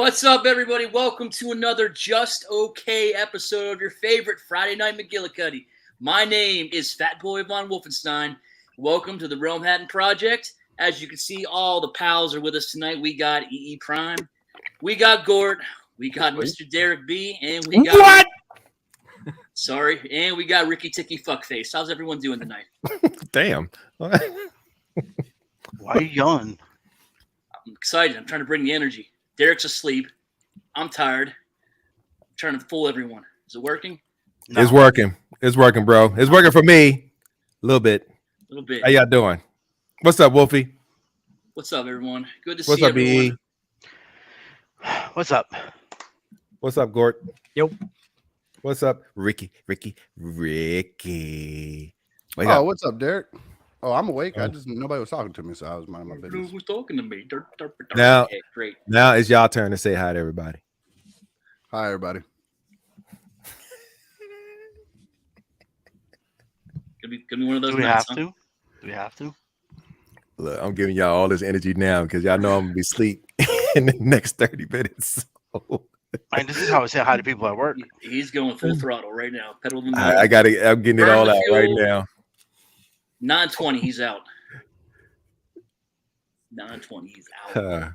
What's up, everybody? Welcome to another Just Okay episode of your favorite Friday Night McGillicuddy. My name is Fat Boy Von Wolfenstein. Welcome to the Realmhattan Project. As you can see, all the pals are with us tonight. We got EE Prime, we got Gort, we got Mr. Derek B, and we got... What? Sorry, and we got Ricky Ticky Fuckface. How's everyone doing tonight? Damn. Why are you yelling? I'm excited. I'm trying to bring the energy. Derek's asleep. I'm tired. I'm trying to fool everyone. Is it working? No. It's working. It's working, bro. It's working for me. A little bit. A little bit. How y'all doing? What's up, Wolfie? What's up, everyone? Good to What's see up, everyone. E? What's up? What's up, Gort? Yo. What's up, Ricky? Oh, what's up, Derek? Oh, I'm awake. Nobody was talking to me, so I was minding my business. Who was talking to me? Now, okay, great. Now it's y'all turn to say hi to everybody. Hi, everybody. Could be one of those. Do we nights, have to? Do we have to? Look, I'm giving y'all all this energy now because y'all know I'm gonna be asleep in the next 30 minutes. So. I mean, this is how I say hi to people at work. He's going full throttle right now. Pedal to the metal. I'm getting it all out right now. 9:20, he's out. 9:20, he's out.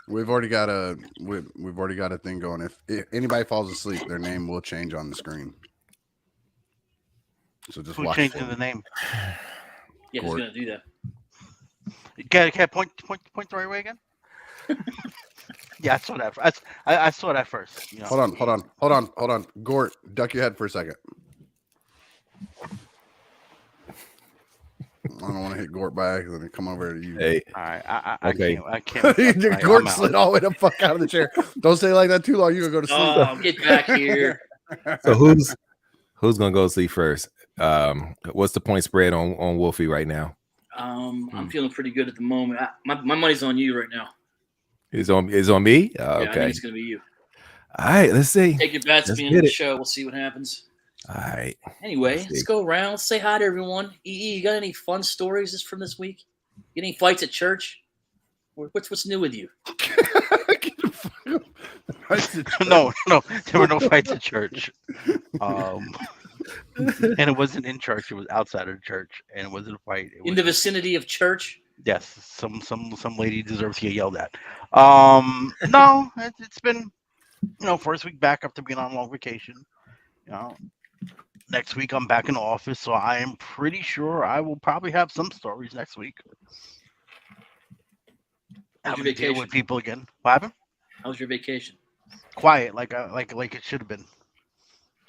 We've already got a thing going. If anybody falls asleep, their name will change on the screen. So just watch. Changing the name. Yeah, who's gonna do that? Can I point the right way again? Yeah, I saw that. I saw that first. You know. Hold on. Gort, duck your head for a second. I don't want to hit Gort by accident and come over to you. Hey. All right. Okay. I can't. Gort slid all the way the fuck out of the chair. Don't stay like that too long. You're gonna go to sleep. Oh, get back here. So who's gonna go sleep first? What's the point spread on Wolfie right now? I'm feeling pretty good at the moment. My money's on you right now. It's on me? Yeah, I okay. think it's gonna be you. All right, let's see. Take your bets at the end of the show. We'll see what happens. All right. Anyway, let's go around. Let's say hi to everyone. EE, you got any fun stories from this week? Get any fights at church? What's new with you? No, there were no fights at church. And it wasn't in church; it was outside of church, and it wasn't a fight. In the vicinity of church. Yes, some lady deserves to get yelled at. No, it's been first week back after being on long vacation. Next week I'm back in the office, so I am pretty sure I will probably have some stories next week. How's your vacation? Deal with people again. What happened? How was your vacation? Quiet, like it should have been.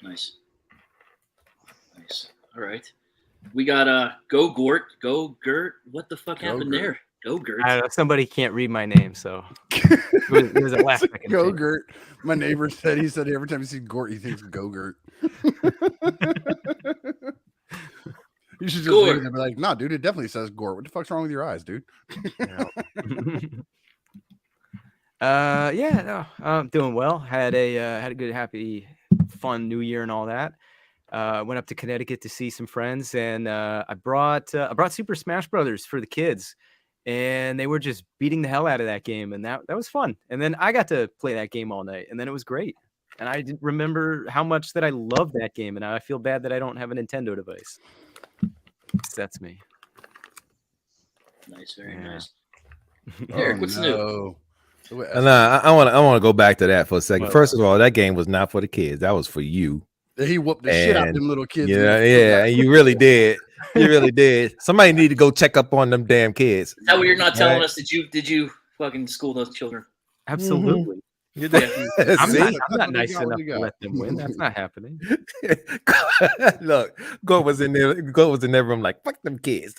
Nice. All right. We got Go Gort. What the fuck happened there? Go Gert. I don't know. Somebody can't read my name, so it was a last second. Go Gert. My neighbor said every time he sees Gort, he thinks Go Gert. You should just look at them and be like, "No, dude, it definitely says Gort. What the fuck's wrong with your eyes, dude?" I'm doing well. Had a good, happy, fun New Year and all that. Went up to Connecticut to see some friends, and I brought Super Smash Brothers for the kids, and they were just beating the hell out of that game, and that was fun. And then I got to play that game all night, and then it was great. And I didn't remember how much that I love that game, and I feel bad that I don't have a Nintendo device. That's me. Nice, very nice. Eric, what's new? I want to go back to that for a second. First of all, that game was not for the kids. That was for you. He whooped the shit out of them little kids. Yeah, and you really did. You really did. Somebody need to go check up on them damn kids. Is that what you're not telling us? Did you fucking school those children? Absolutely. Mm-hmm. I'm not nice enough to let them win. That's not happening. Look, Go was in there. Go was in their room like, fuck them kids.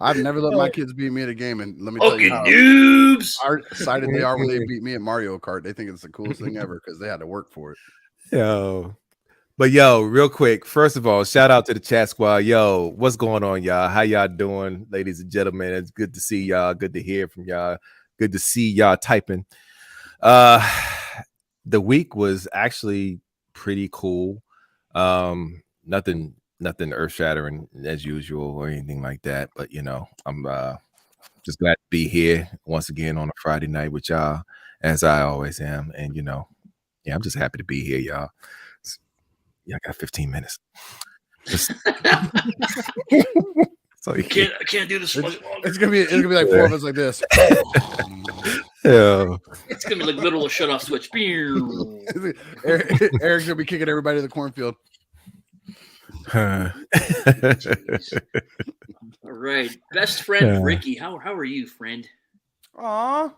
I've never let my kids beat me at a game, and let me tell you how excited they are when they beat me at Mario Kart. They think it's the coolest thing ever because they had to work for it. But real quick, first of all, shout out to the chat squad. Yo, what's going on, y'all? How y'all doing, ladies and gentlemen? It's good to see y'all. Good to hear from y'all. Good to see y'all typing. The week was actually pretty cool. Nothing earth shattering as usual or anything like that. But I'm just glad to be here once again on a Friday night with y'all, as I always am. And yeah, I'm just happy to be here, y'all. Yeah, I got 15 minutes. So I can't do this much longer. It's gonna be like 4 of us like this. yeah. It's gonna be like literal shut off switch. Eric's gonna be kicking everybody to the cornfield. All right, best friend Ricky, how are you, friend? Aw,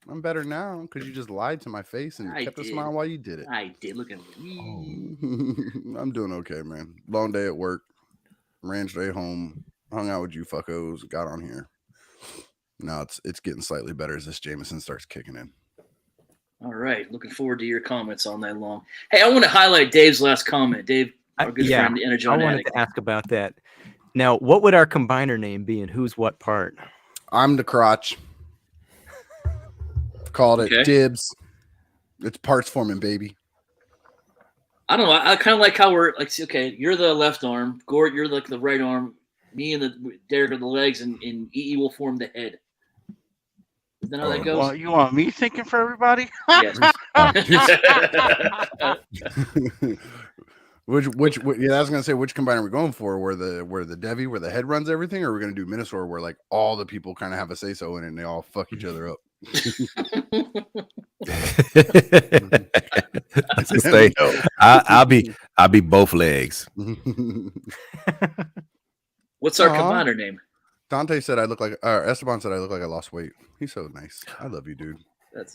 I'm better now because you just lied to my face and I kept a did. smile while you did it. I did. Look at me. I'm doing okay, man. Long day at work, ranch day home, hung out with you fuckos, got on here. Now it's getting slightly better as this Jameson starts kicking in. All right, looking forward to your comments all night long. Hey, I want to highlight Dave's last comment. Dave, our good friend, the Energon I wanted Addict. to ask about that. Now, what would our combiner name be, and who's what part? I'm the crotch. Called it Okay. dibs. It's parts forming, baby. I don't know. I kind of like how we're like. Okay, you're the left arm. Gort, you're like the right arm. Me and Derek are the legs, and EE will form the head. Is that how that goes? Well, you want me thinking for everybody? Yes. Which yeah, I was gonna say which combiner are we going for? Where the Devi, where the head runs everything, or are we gonna do Minosaur where like all the people kind of have a say so in it and they all fuck each other up? I'll be both legs. What's our combiner name? Dante said I look like Esteban said I look like I lost weight. He's so nice. I love you, dude. Did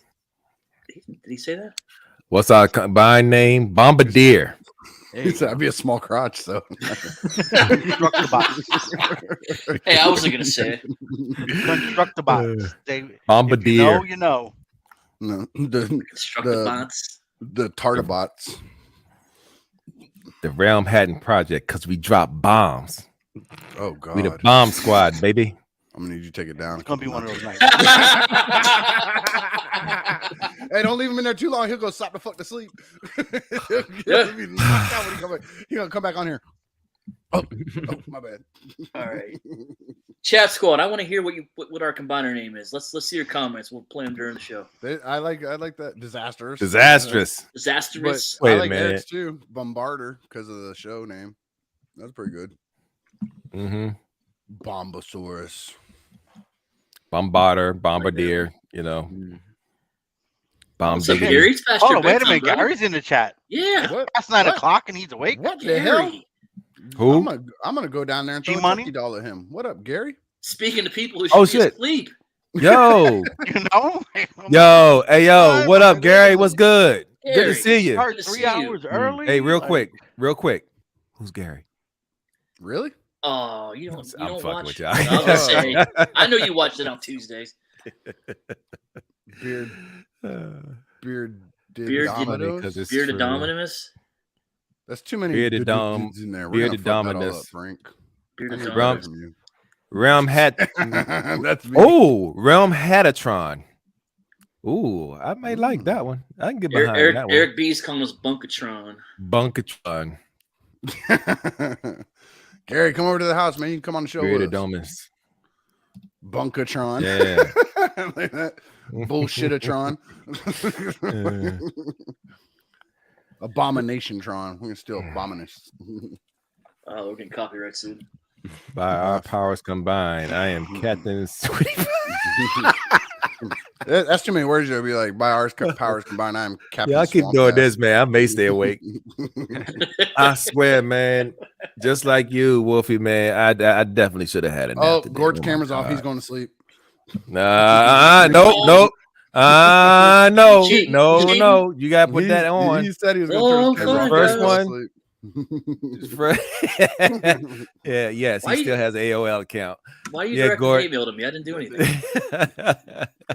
he say that? What's our combined name? Bombardier. He said I'd be a small crotch, so Construct the box. Hey, I wasn't gonna say it. Construct the box. Bombardier. You know. no, Construct the bots. the Tartabots. The Realmhattan project, because we drop bombs. Oh god, We the bomb squad, baby. I'm gonna need you to take it down. It's gonna be one of those nights. Hey, don't leave him in there too long. He'll go slap the fuck to sleep. He'll be knocked out when he come back. He's gonna come back on here. Oh, my bad. All right, chat squad. I want to hear what our combiner name is. Let's see your comments. We'll play them during the show. I like that. Disastrous. Disastrous. Wait I a like minute. Eric's too. Bombarder because of the show name. That's pretty good. Mm-hmm. Bombosaurus. Bombardier, Bomb What's up, diggity. Gary? It's past Oh, your wait a bedtime, minute. brother. Gary's in the chat. Yeah. What? Past 9 What? o'clock and he's awake. What the Gary. hell? Who? I'm gonna go down there and throw a G-Money? $50 at him. What up, Gary? Speaking to people who Oh, should be shit. asleep. Yo, You know? hey, yo, what up, Gary? What's good? Good Gary. to see you. Start Good to 3 see you. hours early. Hey, real Like, quick. Who's Gary? Really? Oh, you don't I'm fucking watch. with y'all. I was gonna say, I know you watched it on Tuesdays. Beard Beard- Dominoes? Bearded Dominus. That's too many Bearded good Dom- dudes in there. Bearded We're gonna fuck that all Dominus. up, Frank. Bearded I need Dominus. that from you. Realmhattan. That's me. Oh, Realmhattatron. Ooh, I might like that one. I can get behind that one. Eric B's calling us Bunkatron. Bunkatron. Gary, come over to the house, man. You can come on the show with Bearded us. Dominus. Bunkatron. Yeah. Like that. Bullshitatron. Abomination-tron. We're gonna steal Abominus. Oh, we're getting copyright soon. By our powers combined, I am Captain Sweetie. That's too many words. You'll be like, by our powers combined, I am Captain. Yeah, I keep Swamp doing Ass. this, man. I may stay awake. I swear, man. Just like you, Wolfie, man. I definitely should have had a nap. Oh, today. Gord's my camera's off. He's God. going to sleep. Nope. No. Cheating. You gotta put that on. He said he was going to turn his camera off. First and go to one. sleep. Yes, Why he still has an AOL account. Why are you Yeah, directing Gord. email to me? I didn't do anything.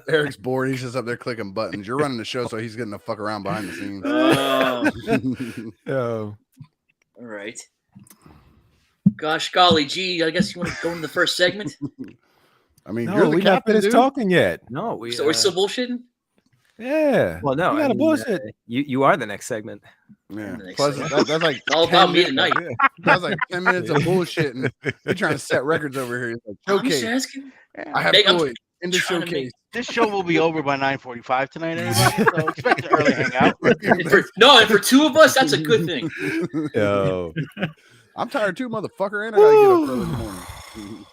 Eric's bored. He's just up there clicking buttons. You're running the show, so he's getting the fuck around behind the scenes. Oh. All right. Gosh, golly, gee, I guess you want to go into the first segment? I mean, No, you're the we're not captain, finished dude. talking yet. No, we. So we're still bullshitting? Yeah. Well, no, you gotta bullshit. You are the next segment. Yeah. Next Plus, segment. that's like It's all 10 about me minutes- tonight. That's like 10 minutes of bullshit, and you're trying to set records over here. It's like I'm just showcase. asking. I have Make- I'm toys in the trying to make- showcase. This show will be over by 9:45 tonight, everybody. So expect an early hangout. And for two of us, that's a good thing. Yo. I'm tired too, motherfucker, and I gotta get up early in the morning.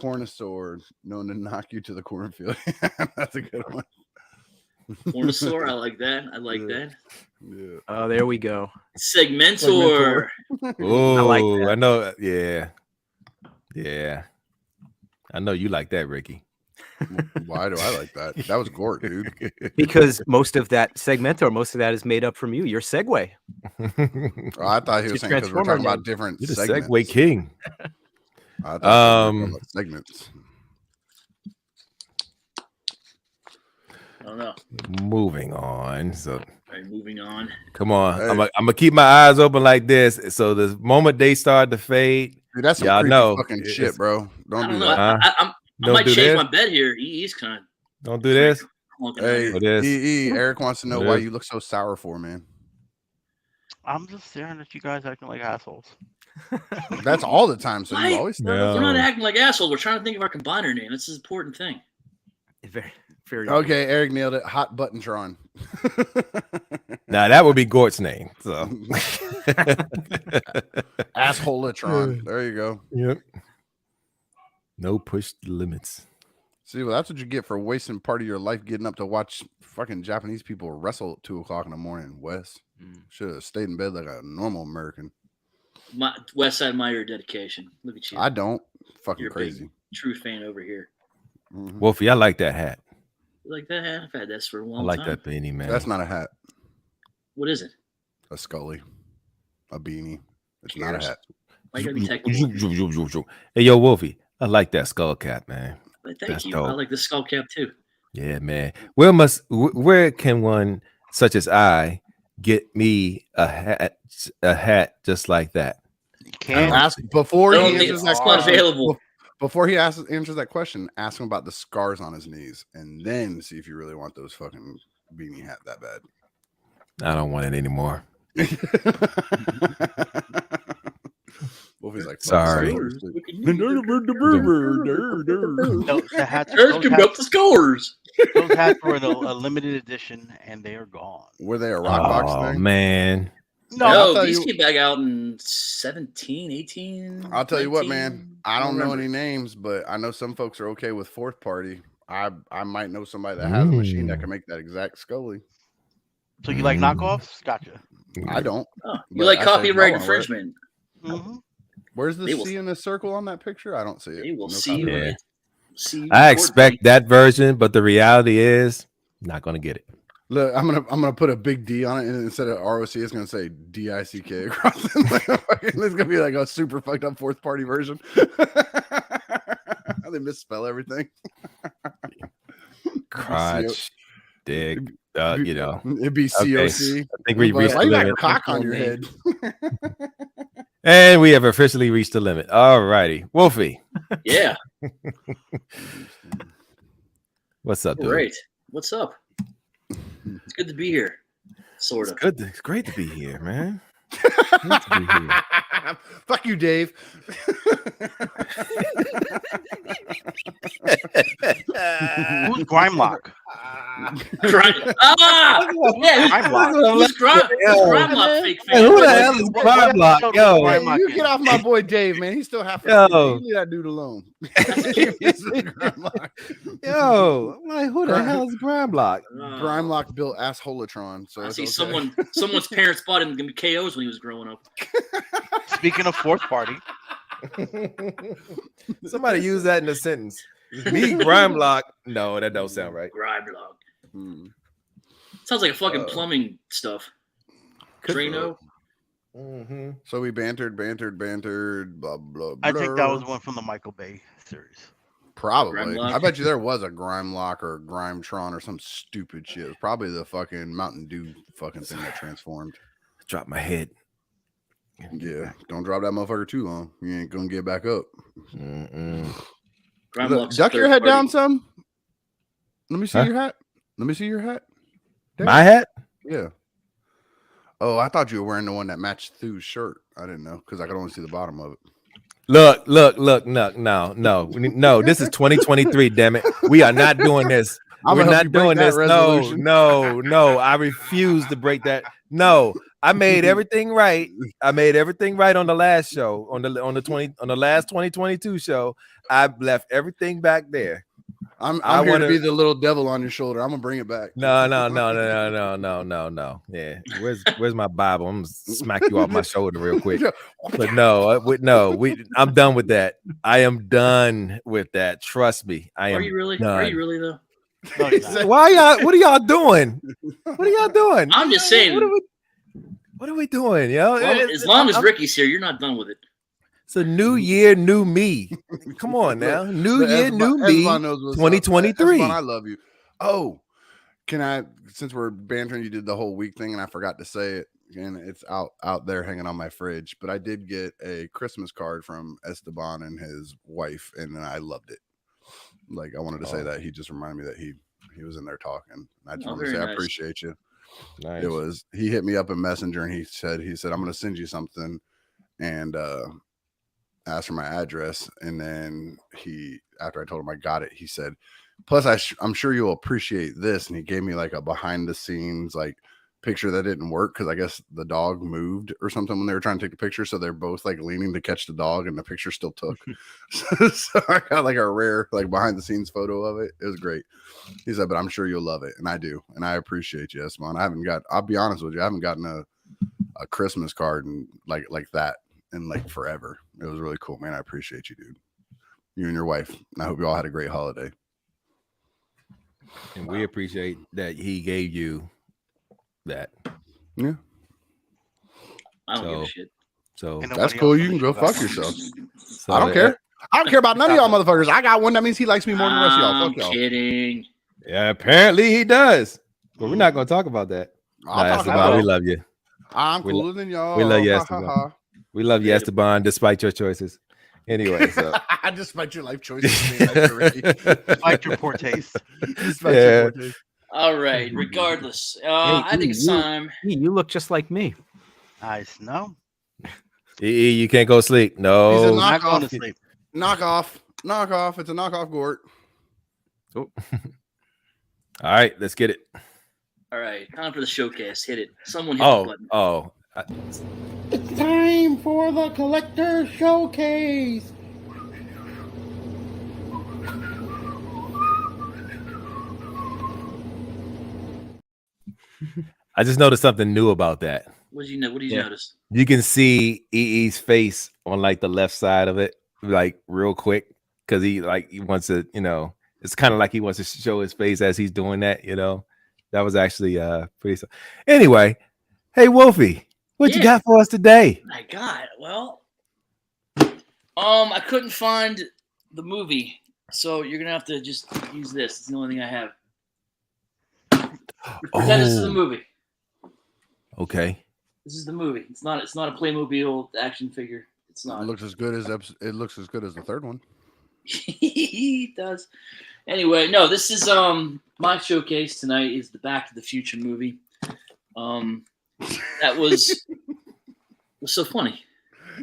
Cornosaur, known to knock you to the cornfield. That's a good one. Cornosaur, I like that. I like Yeah. that. Yeah. Oh, there we go. Segmentor. Oh, like I, that. know. Yeah. Yeah. I know you like that, Ricky. Why do I like that? That was Gort, dude. Because most of that is made up from you. Your segue. Oh, I thought he was Your saying because we're Transformer talking about name. different You're the segments. Segway King. I thought we were talking about segments. I don't know. Moving on. So All right, moving on. come on. Hey. I'm gonna keep my eyes open like this. So the moment they start to fade, Dude, that's some y'all creepy know fucking it's- shit, bro. Don't I do don't know. that. I don't might do change this. my bed here. He's kind of Don't do this. Hey, What is? Eric wants to know What why is? you look so sour for, man. I'm just staring at you guys acting like assholes. That's all the time. So Why? you always No. We're not acting like assholes. We're trying to think of our combiner name. This is an important thing. Very, very. Okay, Eric nailed it. Hot button Tron. Now that would be Gort's name. So Assholetron. There you go. yep. No push the limits. See, well, that's what you get for wasting part of your life getting up to watch fucking Japanese people wrestle at 2:00 in the morning. Wes should have stayed in bed like a normal American. West Side Meyer dedication. Look at you. I don't. Fucking You're a crazy. big true fan over here. Mhm. Wolfie, I like that hat. You like that hat? I've had this for a I long like time. that beanie, man. That's not a hat. What is it? A Scully. A beanie. It's not a Cares? hat. Why you gotta be technical? Hey, yo, Wolfie, I like that skull cap, man. Thank That's you. dope. I like the skull cap too. Yeah, man. Where can one such as I get me a hat just like that? You can't. Ask before I he don't think answers it's that not question. available. Before he answers that question, ask him about the scars on his knees, and then see if you really want those fucking beanie hat that bad. I don't want it anymore. Wolfie's like, Sorry. No, the hats. Ask him about the scores. Those hats were in a limited edition, and they are gone. Were they a rock box Oh thing? man. No, I'll No, tell these you- came back out in 17, 18. I'll tell you what, man. 19. I don't know remember. any names, but I know some folks are okay with fourth party. I might know somebody that has a machine that can make that exact Scully. so you like knockoffs? Gotcha. I don't. Oh, But you like I said copyright no, infringement? Mm-hmm. Where's the They will- C in the circle on that picture? I don't see it. They will No see you. copyright. Yeah. in- See you I in court, expect buddy. that version, but the reality is not gonna get it. Look, I'm gonna put a big D on it, and instead of ROC, it's gonna say DICK across it. It's gonna be like a super fucked up fourth party version. They misspell everything. Crotch, dick, you know. It'd be Okay, COC. I think we reached Why the you got limit. cock on your head? And we have officially reached the limit. All righty. Wolfie, Yeah, what's up, dude? great. What's up? It's good to be here. Sort of. It's great to be here, man. Great to be here. Fuck you, Dave. Who's Grimelock? Ah! Yeah, who's Grimelock fake fan? Hey, who the hell is Crime Block? Yo, Crime Hey, Block you is. get off my boy Dave, man. He's still half. Yo. You leave that dude alone. yo, I'm like, who the Crime- hell is Crime Block? Grimelock built assholetron. So I it's see okay. someone's parents bought him KOs when he was growing up. Speaking of fourth party, Somebody use that in a sentence. Me, Crime Block. No, that don't sound right. Grimelock. Hmm. Sounds like a fucking plumbing stuff. Drano. Mm-hmm. So we bantered, blah blah blah. I think that was one from the Michael Bay series. Probably. Grimelock. I bet you there was a Grimelock or a Grimetron or some stupid shit. It was probably the fucking Mountain Dew fucking thing that transformed. Drop my head. Yeah, don't drop that motherfucker too long. You ain't gonna get back up. Mm-mm. Look, Grimelock's duck your third head party. down some. Let me see Huh? your hat. Let me see your hat. There. My hat? Yeah. Oh, I thought you were wearing the one that matched Thu's shirt. I didn't know because I could only see the bottom of it. Look, no. This is 2023, damn it. We are not doing this. I'm We're gonna help not you break doing that this. resolution. No. I refuse to break that. No, I made everything right. I made everything right on the last show, on the last 2022 show. I left everything back there. I'm I here to wanna- be the little devil on your shoulder. I'm gonna bring it back. No. Yeah, where's my Bible? I'm gonna smack you off my shoulder real quick. But no, I'm done with that. I am done with that. Trust me, I am. Are you really? done. Are you really though? No, he's not. Why y'all? What are y'all doing? What are y'all doing? I'm just saying. What are we doing, yo? As long as Ricky's here, you're not done with it. It's a new year, new me. Come on now, new But year, new me. Esteban knows what's up. 2023. Esteban, I love you. Oh, can I? Since we're bantering, you did the whole week thing, and I forgot to say it, and it's out there hanging on my fridge. But I did get a Christmas card from Esteban and his wife, and I loved it. Like I wanted to say that he just reminded me that he was in there talking. I just wanted to say I appreciate you. Nice. He hit me up in Messenger and he said I'm going to send you something and asked for my address, and then after I told him I got it, he said, plus I'm sure you'll appreciate this, and he gave me like a behind the scenes like picture that didn't work because I guess the dog moved or something when they were trying to take a picture, so they're both like leaning to catch the dog and the picture still took. So I got like a rare like behind the scenes photo of it. It was great. He said, but I'm sure you'll love it, and I do, and I appreciate you, Esteban. I'll be honest with you, I haven't gotten a Christmas card and like that in like forever. It was really cool, man. I appreciate you, dude. You and your wife. And I hope you all had a great holiday. And we appreciate that he gave you that. Yeah. I don't give a shit. So And That's nobody cool. else You on can the go show got fuck one. yourself. I don't care. I don't care about none of y'all motherfuckers. I got one. That means he likes me more than the rest of y'all. I'm Fuck y'all. kidding. Yeah, apparently he does. But we're not going to talk about that. I'll Nah, talk Esteban, about we it. love you. I'm We cooler than y'all. we love you, Ha, Esteban. ha, ha. We love you, Esteban, despite your choices. Anyway, so Despite your life choices, being nice to Ricky. Despite your poor taste. Despite Yeah. your poor taste. All right. Regardless, I think it's time. You look just like me. Nice. No, you can't go sleep. He's a No. knock- not going to off. sleep. Knock off. It's a knockoff Gort. All right, let's get it. All right. Time for the showcase. Hit it. Someone hit the button. It's time for the collector showcase. I just noticed something new about that. What did you know? What did you notice? You can see EE's face on like the left side of it, like real quick, because he wants to, it's kind of like he wants to show his face as he's doing that, That was actually pretty. Anyway, hey Wolfie, what you got for us today? My God. Well, I couldn't find the movie, so you're gonna have to just use this. It's the only thing I have. Pretend this is the movie. Okay. This is the movie. It's not a Playmobil action figure. It's not. It looks as good as the third one. He does. Anyway, no, this is my showcase tonight is the Back to the Future movie. That was so funny.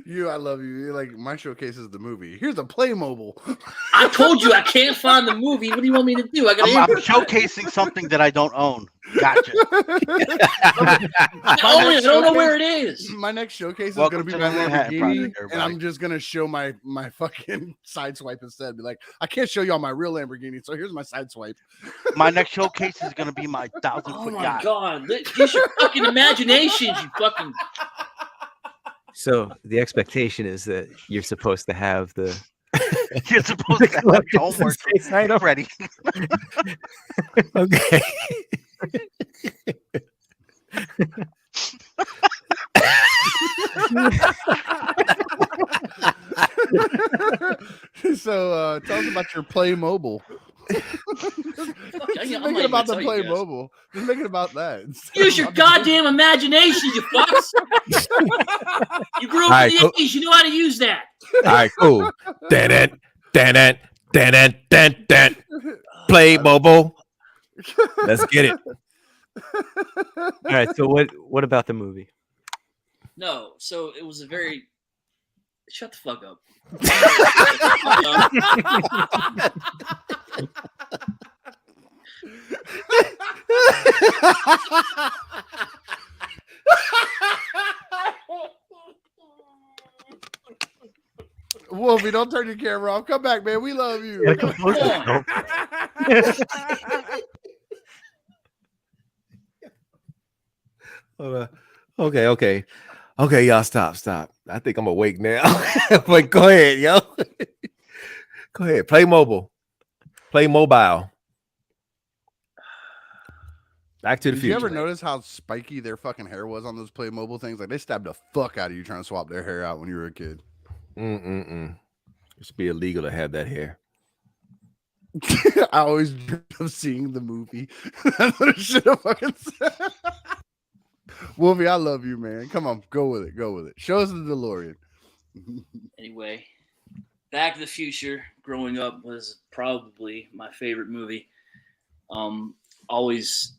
I love you. You're like, my showcase is the movie. Here's a Playmobil. I told you I can't find the movie. What do you want me to do? I'm showcasing something that I don't own. Gotcha. I don't know where it is. My next showcase is Welcome going to to be my the Realmhattan Lamborghini, Project, and everybody. I'm just going to show my fucking side swipe instead. Be like, I can't show y'all my real Lamborghini, so here's my side swipe. My next showcase is going to be my 1,000-foot Oh my yacht. God! Use your fucking imaginations, you fucking. So the expectation is that you're supposed to have the You're supposed to have your homework space item ready. Okay. So tell us about your Playmobil. Just make it about the Playmobil. Just make it about that. Use your goddamn imagination, you fucks. You grew up in the 80s. You know how to use that. All right, cool. Dan. Playmobil. Let's get it. All right. So what about the movie? No, so it was a very Shut the fuck up. Wolfie, don't turn your camera off. Come back, man. We love you. Yeah, compose yourself. Hold on. Okay, y'all, stop. I think I'm awake now. But go ahead, yo. Go ahead. Play mobile. Back to the Did future. you ever notice how spiky their fucking hair was on those Playmobil things? Like they stabbed the fuck out of you trying to swap their hair out when you were a kid. It should be illegal to have that hair. I always dreamed of seeing the movie. That's what I should have fucking said. Wolfie, I love you, man. Come on, go with it. Show us the DeLorean. Anyway, Back to the Future growing up was probably my favorite movie. Always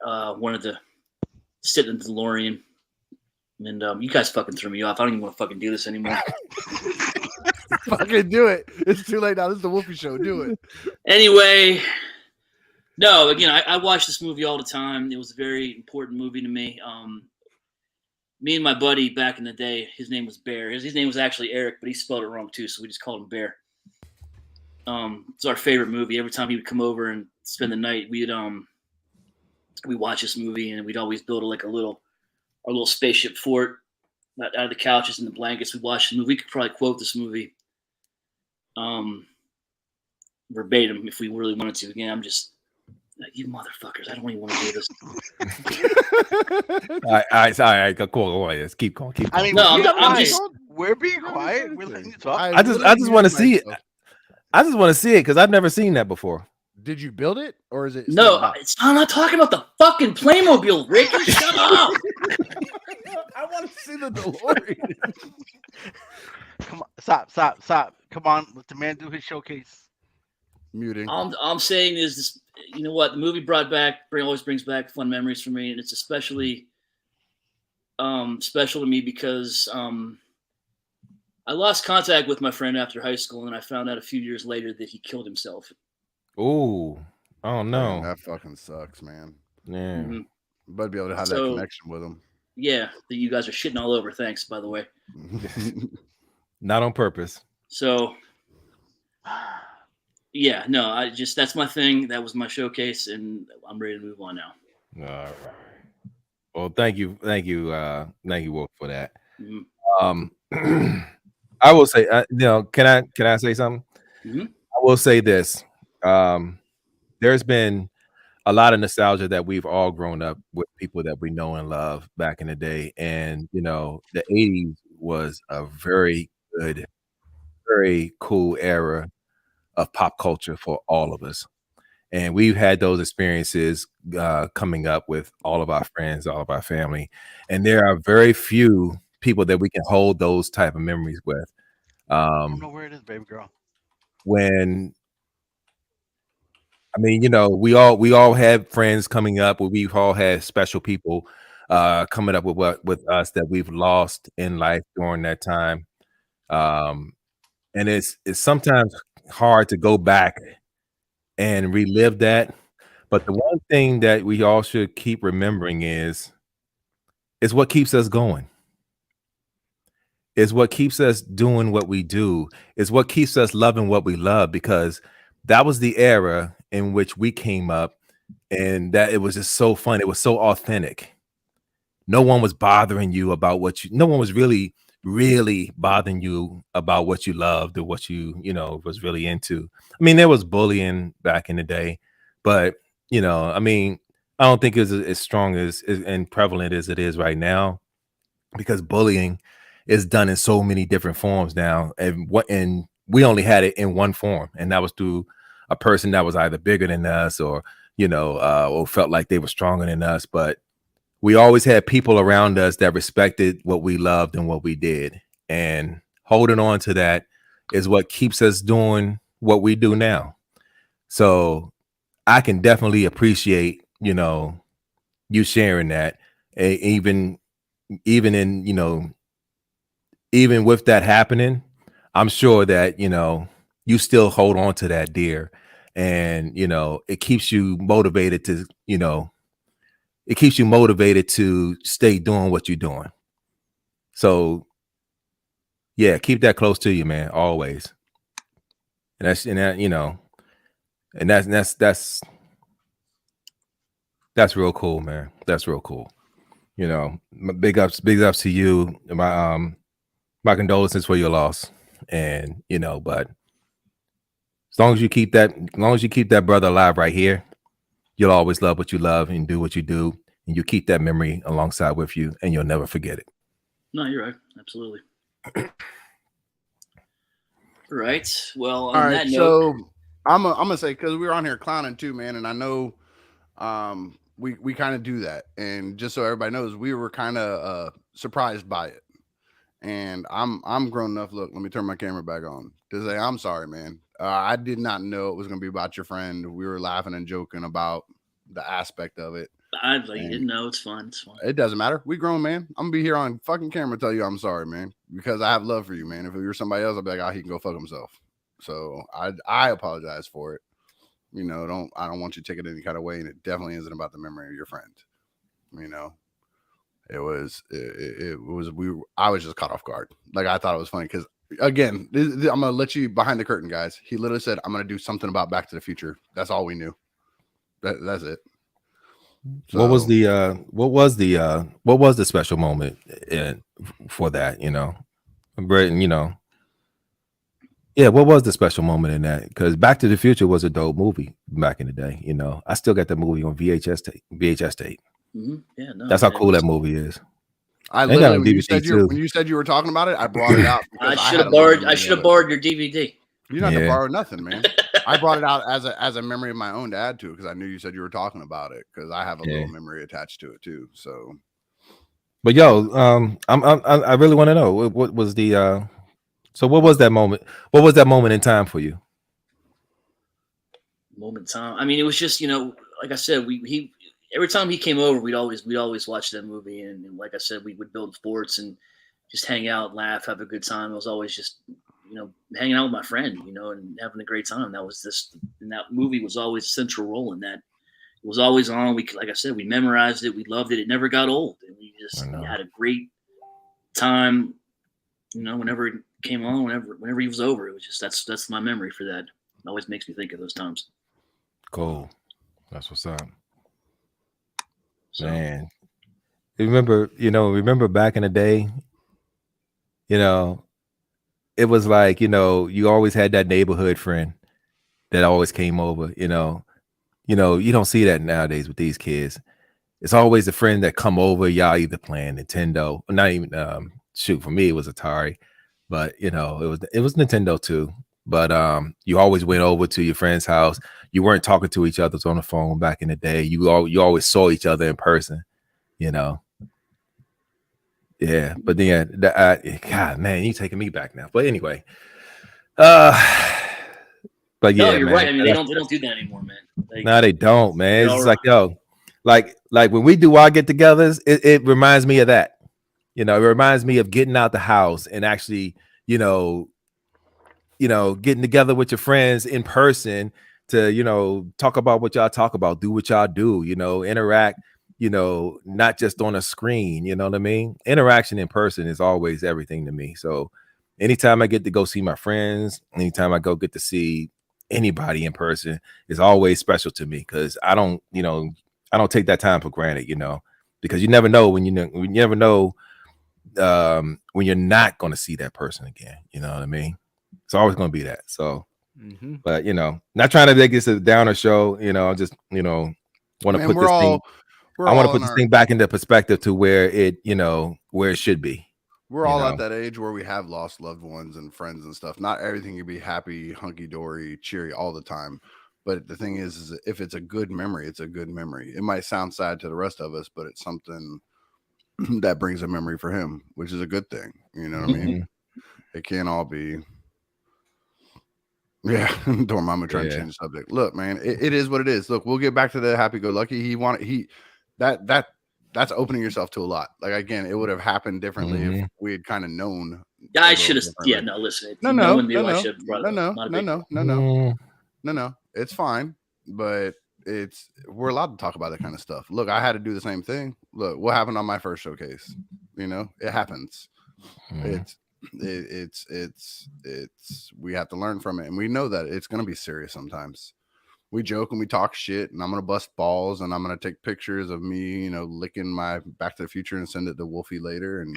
wanted to sit in the DeLorean. And you guys fucking threw me off. I don't even want to fucking do this anymore. Fucking do it. It's too late now. This is the Wolfie Show. Do it. Anyway, no, again, I watch this movie all the time. It was a very important movie to me. Me and my buddy back in the day, his name was Bear. His name was actually Eric, but he spelled it wrong too, so we just called him Bear. It's our favorite movie. Every time he would come over and spend the night, we'd watch this movie, and we'd always build our little spaceship fort out of the couches and the blankets. We'd watch the movie. We could probably quote this movie verbatim if we really wanted to. Again, I'm just like, you motherfuckers, I don't even want to do this. All right, cool. Let's keep going. I mean, No, I'm just. we're being quiet. We're letting you talk. I just want to see it. I just want to see it because I've never seen that before. Did you build it or is it? No, I'm not talking about the fucking Playmobil, Ricky. Shut up. I want to see the DeLorean. Come on, stop. Come on, let the man do his showcase. Muting. I'm saying is this. You know what? The movie always brings back fun memories for me, and it's especially special to me because I lost contact with my friend after high school, and I found out a few years later that he killed himself. Oh no, Man, that fucking sucks, man. Yeah. Mm-hmm. But be able to have that connection with him. Yeah, that you guys are shitting all over. Thanks, by the way. Not on purpose. So, yeah, no, that's my thing. That was my showcase, and I'm ready to move on now. All right. Well, thank you, Wolf, for that. Mm-hmm. I will say, can I say something? Mm-hmm. I will say this. There's been a lot of nostalgia that we've all grown up with people that we know and love back in the day. And, the 80s was a very good, very cool era of pop culture for all of us. And we've had those experiences coming up with all of our friends, all of our family. And there are very few people that we can hold those type of memories with. I don't know where it is, baby girl. We all had friends coming up. We've all had special people coming up with us that we've lost in life during that time. And it's sometimes hard to go back and relive that. But the one thing that we all should keep remembering is what keeps us going. Is what keeps us doing what we do. Is what keeps us loving what we love, because that was the era in which we came up, and that it was just so fun. It was so authentic. No one was bothering you about no one was really bothering you about what you loved or what you was really into. I mean, there was bullying back in the day, but I don't think it's as strong and prevalent as it is right now, because bullying is done in so many different forms now. And we only had it in one form, and that was through a person that was either bigger than us or felt like they were stronger than us. But we always had people around us that respected what we loved and what we did. And holding on to that is what keeps us doing what we do now. So I can definitely appreciate, you sharing that, even in, even with that happening, I'm sure that, you still hold on to that deer, and, it keeps you motivated to, stay doing what you're doing. So yeah, keep that close to you, man, always. And that's real cool, man. That's real cool. Big ups to you. My condolences for your loss. And but as long as you keep that brother alive right here, you'll always love what you love and do what you do, and you keep that memory alongside with you, and you'll never forget it. No, you're right. Absolutely. Right. Well, on All right, that note, so I'm gonna say, because we were on here clowning too, man, and I know we kind of do that, and just so everybody knows, we were kind of surprised by it. And I'm grown enough. Look, let me turn my camera back on to say I'm sorry, man. I did not know it was gonna be about your friend. We were laughing and joking about the aspect of it. I didn't know. It's fine. It's fine. It doesn't matter. We grown, man. I'm gonna be here on fucking camera tell you I'm sorry, man, because I have love for you, man. If you were somebody else, I'd be like, oh, he can go fuck himself. So I apologize for it. I don't want you to take it any kind of way, and it definitely isn't about the memory of your friend. It was I was just caught off guard. Like, I thought it was funny because, again, I'm gonna let you behind the curtain, guys. He literally said, I'm gonna do something about Back to the Future. That's all we knew. That's it. So, what was the special moment for that? Britain, yeah, what was the special moment in that? Because Back to the Future was a dope movie back in the day. I still got that movie on VHS tape. Mm-hmm. Yeah, no, that's how cool that movie is. I literally, when you said you were talking about it, I brought it out. I should have borrowed your DVD. You don't have to borrow nothing, man. I brought it out as a memory of my own to add to, because I knew you said you were talking about it, because I have a little memory attached to it too. So, but yo, I really want to know what was the so what was that moment? What was that moment in time for you? Moment in time. I mean, it was just, like I said, he every time he came over, we'd always watch that movie, and like I said, we would build forts and just hang out, laugh, have a good time. It was always just, hanging out with my friend, and having a great time. That was and that movie was always a central role in that. It was always on. Like I said, we memorized it, we loved it. It never got old, and we had a great time. Whenever it came on, whenever he was over, it was just that's my memory for that. It always makes me think of those times. Cool, that's what's up. So, man, remember back in the day, it was like, you always had that neighborhood friend that always came over. You don't see that nowadays with these kids. It's always a friend that come over, y'all either playing Nintendo, or not even shoot, for me it was Atari, but it was Nintendo too. But you always went over to your friend's house. You weren't talking to each other on the phone back in the day. You always saw each other in person. Yeah, but then God, man, you taking me back now. But anyway, but yeah, you're man, right. I mean, they don't do that anymore, man. No, they don't, man. It's like, yo, like when we do our get-togethers, it reminds me of that. It reminds me of getting out the house and actually, getting together with your friends in person to, talk about what y'all talk about, do what y'all do, interact, not just on a screen. You know what I mean? Interaction in person is always everything to me. So anytime I get to go see my friends, anytime I get to see anybody in person, is always special to me, because I don't take that time for granted, because you never know when when you're not going to see that person again. You know what I mean? It's always going to be that. So, but not trying to make this a downer show. I just want to put this thing. I want to put this thing back into perspective to where it should be. We're all at that age where we have lost loved ones and friends and stuff. Not everything can be happy, hunky-dory, cheery all the time. But the thing is if it's a good memory, it's a good memory. It might sound sad to the rest of us, but it's something that brings a memory for him, which is a good thing. You know what I mean? It can't all be. Yeah, Dormama trying to change the subject. Look, man, it is what it is. Look, we'll get back to the happy-go-lucky. That's opening yourself to a lot. Like, again, it would have happened differently if we had kind of known Yeah, I a little should have. Yeah, differently. no, listen. No, Knowing you, I should have brought no, it up. Not a big deal. no. It's fine, but we're allowed to talk about that kind of stuff. Look, I had to do the same thing. Look, what happened on my first showcase? You know, it happens. It's we have to learn from it, and we know that it's going to be serious sometimes. We joke and we talk shit, and I'm gonna bust balls, and I'm gonna take pictures of me, licking my Back to the Future and send it to Wolfie later, and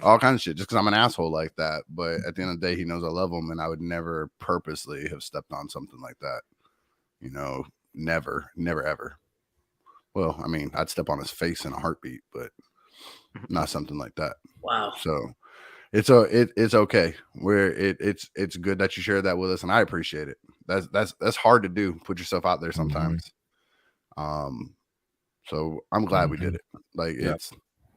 all kinds of shit, just because I'm an asshole like that. But at the end of the day, he knows I love him, and I would never purposely have stepped on something like that. Never, ever. Well, I mean, I'd step on his face in a heartbeat, but not something like that. Wow. So it's okay. It's good that you shared that with us, and I appreciate it. That's hard to do. Put yourself out there sometimes. So I'm glad we did it. Like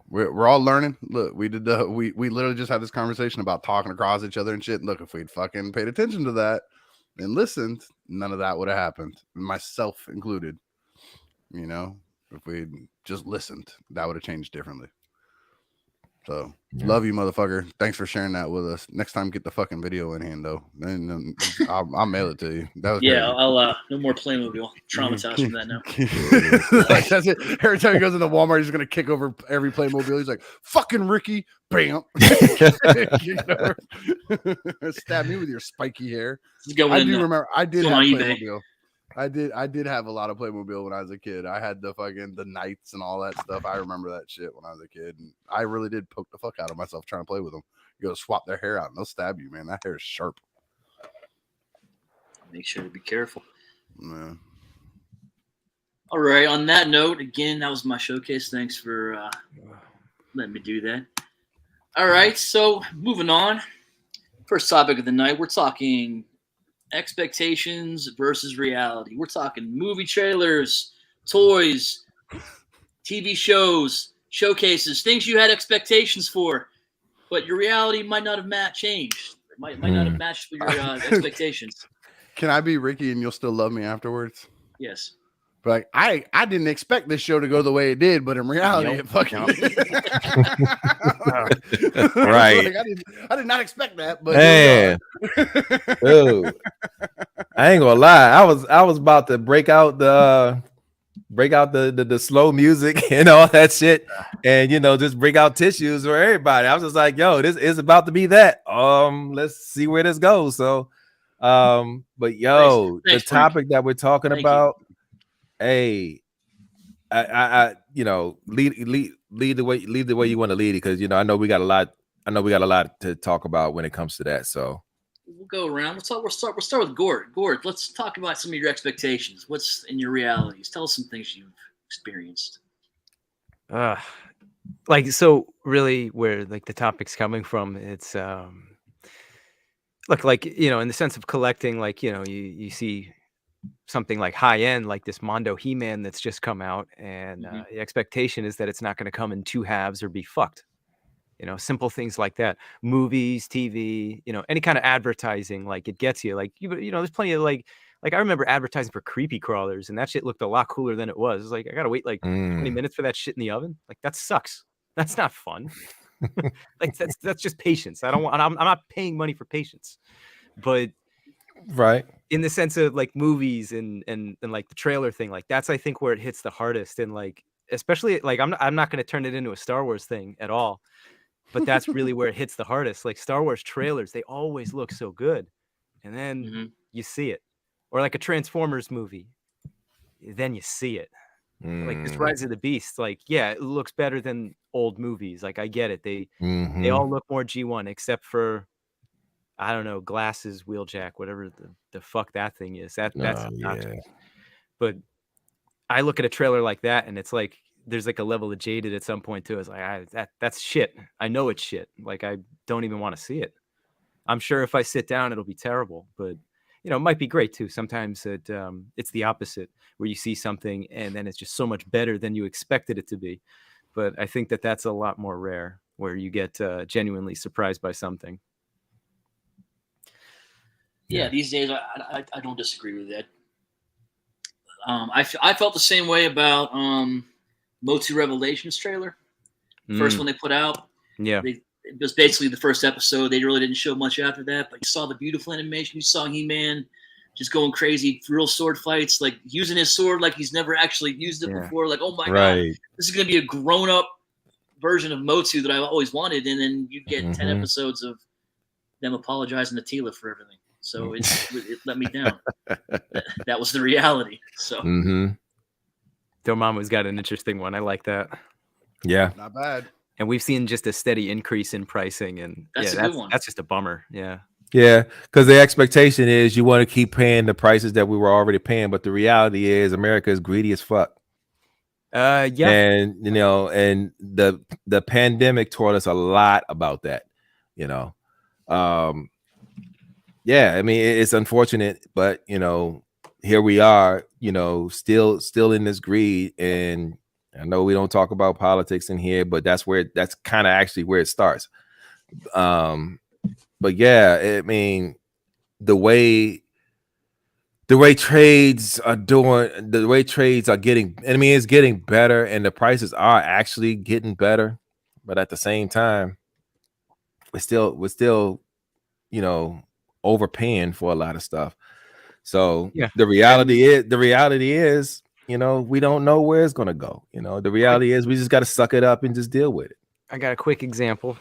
we're all learning. Look, we literally just had this conversation about talking across each other and shit. Look, if we'd fucking paid attention to that and listened, none of that would have happened, myself included. If we'd just listened, that would have changed differently. So love you, motherfucker. Thanks for sharing that with us. Next time, get the fucking video in hand, though. Then I'll mail it to you. That was crazy. I'll no more Playmobil. Traumatized from that now. Like, that's it. Every time he goes into Walmart, he's gonna kick over every Playmobil. He's like, "Fucking Ricky, bam!" Stab me with your spiky hair. I do remember. I did have Playmobil. I did have a lot of Playmobil when I was a kid. I had the knights and all that stuff. I remember that shit when I was a kid. And I really did poke the fuck out of myself trying to play with them. You go swap their hair out and they'll stab you, man. That hair is sharp. Make sure to be careful. Yeah. All right. On that note, again, that was my showcase. Thanks for letting me do that. All right. So moving on. First topic of the night. We're talking expectations versus reality. We're talking movie trailers, toys, TV shows, showcases, things you had expectations for, but your reality might not have changed. It might not have matched your expectations. Can I be Ricky and you'll still love me afterwards? Yes. But I didn't expect this show to go the way it did, but in reality, it fucking did. Right. Like, I did not expect that, but man, dude, I ain't gonna lie. I was about to break out the slow music and all that shit, and just bring out tissues for everybody. I was just like, yo, this is about to be that. Let's see where this goes. So, but yo, thanks, the topic that we're talking about. Hey, I lead the way you want to lead it, because I know we got a lot to talk about when it comes to that. So we'll go around. We'll start with Gord. Gord, let's talk about some of your expectations. What's in your realities? Tell us some things you've experienced. So really, where the topic's coming from, it's look, in the sense of collecting, you see something like high end, like this Mondo He-Man that's just come out, and the expectation is that it's not going to come in two halves or be fucked. Simple things like that. Movies, TV, any kind of advertising, it gets you. There's plenty of I remember advertising for creepy crawlers, and that shit looked a lot cooler than it was. It's like I gotta wait 20 minutes for that shit in the oven. That sucks. That's not fun. That's just patience. I'm not paying money for patience, but right. In the sense of movies and the trailer thing, that's I think where it hits the hardest, and especially I'm not going to turn it into a Star Wars thing at all, but that's really where it hits the hardest. Star Wars trailers, they always look so good, and then you see it, or a Transformers movie, then you see it. This Rise of the Beast, it looks better than old movies. I get it. They all look more G1, except for, I don't know, glasses, Wheeljack, whatever the fuck that thing is. That's obnoxious. But I look at a trailer like that, and it's there's a level of jaded at some point too. It's that's shit. I know it's shit. I don't even want to see it. I'm sure if I sit down, it'll be terrible. But it might be great too. Sometimes it's the opposite, where you see something and then it's just so much better than you expected it to be. But I think that's a lot more rare, where you get genuinely surprised by something. Yeah, these days I don't disagree with that. I felt the same way about Motu Revelations trailer, first one they put out. Yeah, it was basically the first episode. They really didn't show much after that, but you saw the beautiful animation. You saw He-Man just going crazy, real sword fights, like using his sword like he's never actually used it before. Like, oh my god, this is gonna be a grown-up version of Motu that I've always wanted. And then you get 10 episodes of them apologizing to Tila for everything. So it let me down. That was the reality. So Dormammu's got an interesting one. I like that. Yeah, Not bad. And we've seen just a steady increase in pricing, and that's a good one. That's just a bummer. Yeah. Yeah, because the expectation is you want to keep paying the prices that we were already paying, but the reality is America is greedy as fuck. Yeah. And you know, and the pandemic taught us a lot about that, you know. Yeah, I mean it's unfortunate, but you know, here we are, you know, still in this greed. And I know we don't talk about politics in here, but that's kind of actually where it starts. But yeah, I mean, the way trades are doing, the way trades are getting, I mean, it's getting better, and the prices are actually getting better, but at the same time, we're still, you know, overpaying for a lot of stuff. So yeah, the reality is, you know, we don't know where it's gonna go. You know, the reality is we just got to suck it up and just deal with it. I got a quick example.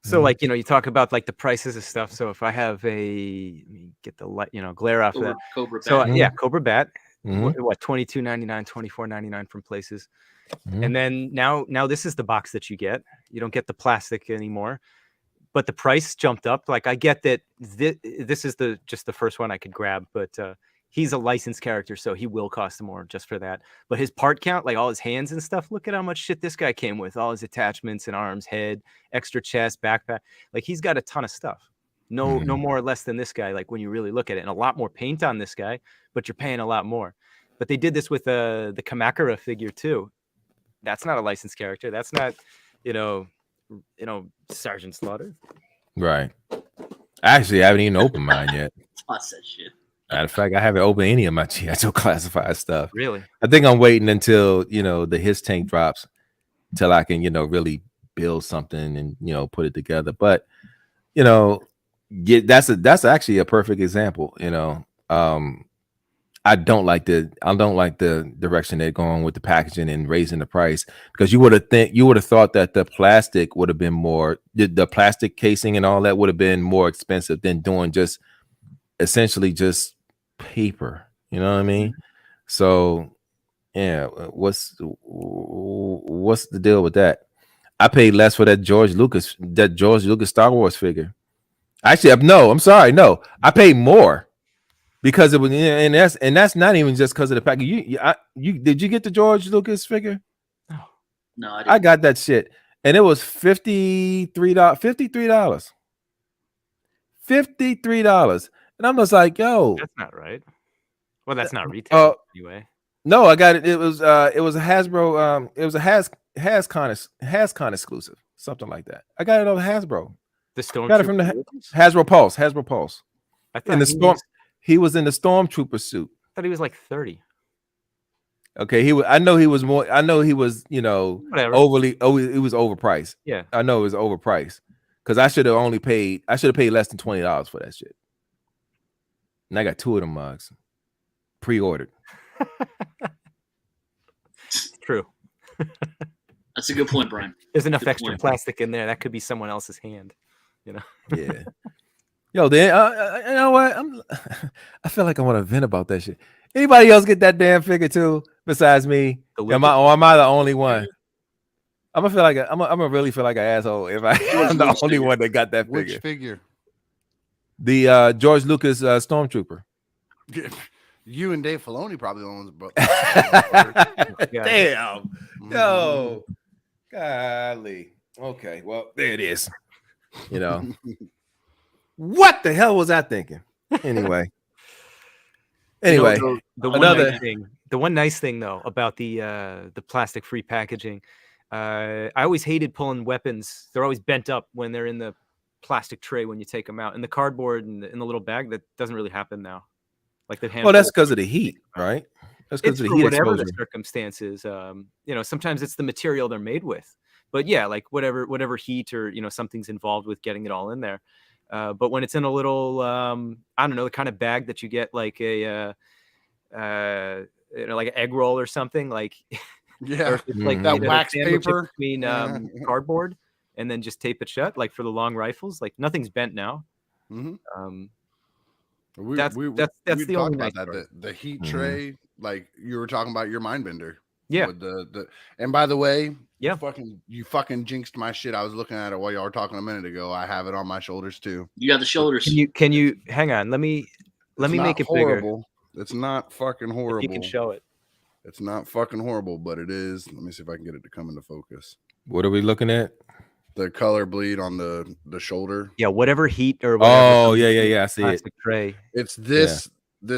So like, you know, you talk about like the prices of stuff. So if I have let me get the light, you know, glare off that. Cobra Bat. So yeah, Cobra Bat, what $22.99, $24.99 from places. And then now this is the box that you get. You don't get the plastic anymore, but the price jumped up. Like I get that this is just the first one I could grab, but he's a licensed character, so he will cost more just for that. But his part count, like all his hands and stuff, look at how much shit this guy came with. All his attachments and arms, head, extra chest, backpack. Like he's got a ton of stuff. No more or less than this guy, like when you really look at it. And a lot more paint on this guy, but you're paying a lot more. But they did this with the Kamakura figure too. That's not a licensed character. That's not, you know, Sergeant Slaughter. Right. Actually, I haven't even opened mine yet. Toss that shit. Matter of fact, I haven't opened any of my G.I. Joe classified stuff. Really? I think I'm waiting until, you know, the his tank drops till I can, you know, really build something and, you know, put it together. But, you know, that's actually a perfect example. You know, I don't like the direction they're going with the packaging and raising the price, because you would have thought that the plastic would have been more, the plastic casing and all that would have been more expensive than doing just essentially just paper. You know what I mean? So yeah, what's the deal with that? I paid less for that George Lucas Star Wars figure. Actually, no, I'm sorry, no, I paid more because it was, and that's not even just because of the package. You did you get the George Lucas figure? No, I got that shit, and it was $53, and I'm just like, yo, that's not right. Well, that's not retail anyway. No, I got it. It was a Hasbro. It was a HasCon exclusive, something like that. I got it on Hasbro. The Stormtrooper. Got it from the Hasbro Pulse. Hasbro Pulse. I thought in the storm. He was in the Stormtrooper suit. I thought he was like 30. Okay, he was. I know he was more. I know he was. You know, whatever. Overly. Oh, it was overpriced. Yeah, I know it was overpriced because I should have paid less than $20 for that shit. And I got 2 of them mugs pre-ordered. True. That's a good point, Brian. There's enough extra plastic in there that could be someone else's hand. You know. Yeah. Yo, then you know what? I feel like I want to vent about that shit. Anybody else get that damn figure too besides me? Am I the only one? I'm gonna really feel like an asshole if I'm the only one that got that figure. Which figure? The George Lucas Stormtrooper. You and Dave Filoni probably owns both. Damn. Yo. Golly. Okay. Well, there it is. You know. What the hell was I thinking? Anyway. The one nice thing though about the plastic free packaging, I always hated pulling weapons. They're always bent up when they're in the plastic tray when you take them out. And the cardboard in the little bag, that doesn't really happen now. Like the well, that's because of the heat, right? That's because of the heat whatever exposure. the circumstances. You know, sometimes it's the material they're made with. But yeah, like whatever heat or something's involved with getting it all in there. But when it's in a little I don't know, the kind of bag that you get like a like an egg roll or something, like Yeah, or if it's like that made out of wax sandwich paper. between cardboard and then just tape it shut, like for the long rifles. Like nothing's bent now. Mm-hmm. That's We the talked only nice about that. part. The heat tray, like you were talking about your mind bender. Yeah. With the and by the way, yeah, you fucking jinxed my shit. I was looking at it while y'all were talking a minute ago. I have it on my shoulders too. You got the shoulders. Can you hang on? Let me make it horrible. Bigger. It's not fucking horrible. If you can show it. It's not fucking horrible, but it is. Let me see if I can get it to come into focus. What are we looking at? The color bleed on the shoulder. Yeah, whatever heat or whatever. Oh, yeah. I see it. Tray. It's this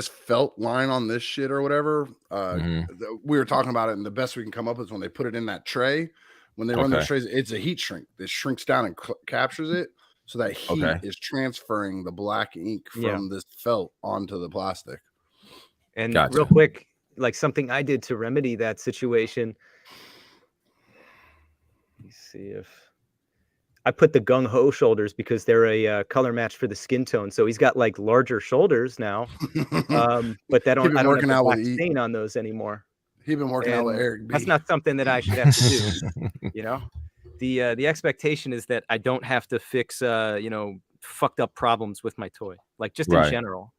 felt line on this shit or whatever. We were talking about it, and the best we can come up with is when they put it in that tray. When they run those trays, it's a heat shrink. It shrinks down and captures it, so that heat is transferring the black ink from this felt onto the plastic. And real quick, like something I did to remedy that situation. Let me see if I put the gung ho shoulders because they're a color match for the skin tone. So he's got like larger shoulders now, but I don't have the black stain on those anymore. He's been working out with Eric B. That's not something that I should have to do. The expectation is that I don't have to fix fucked up problems with my toy, like just in general.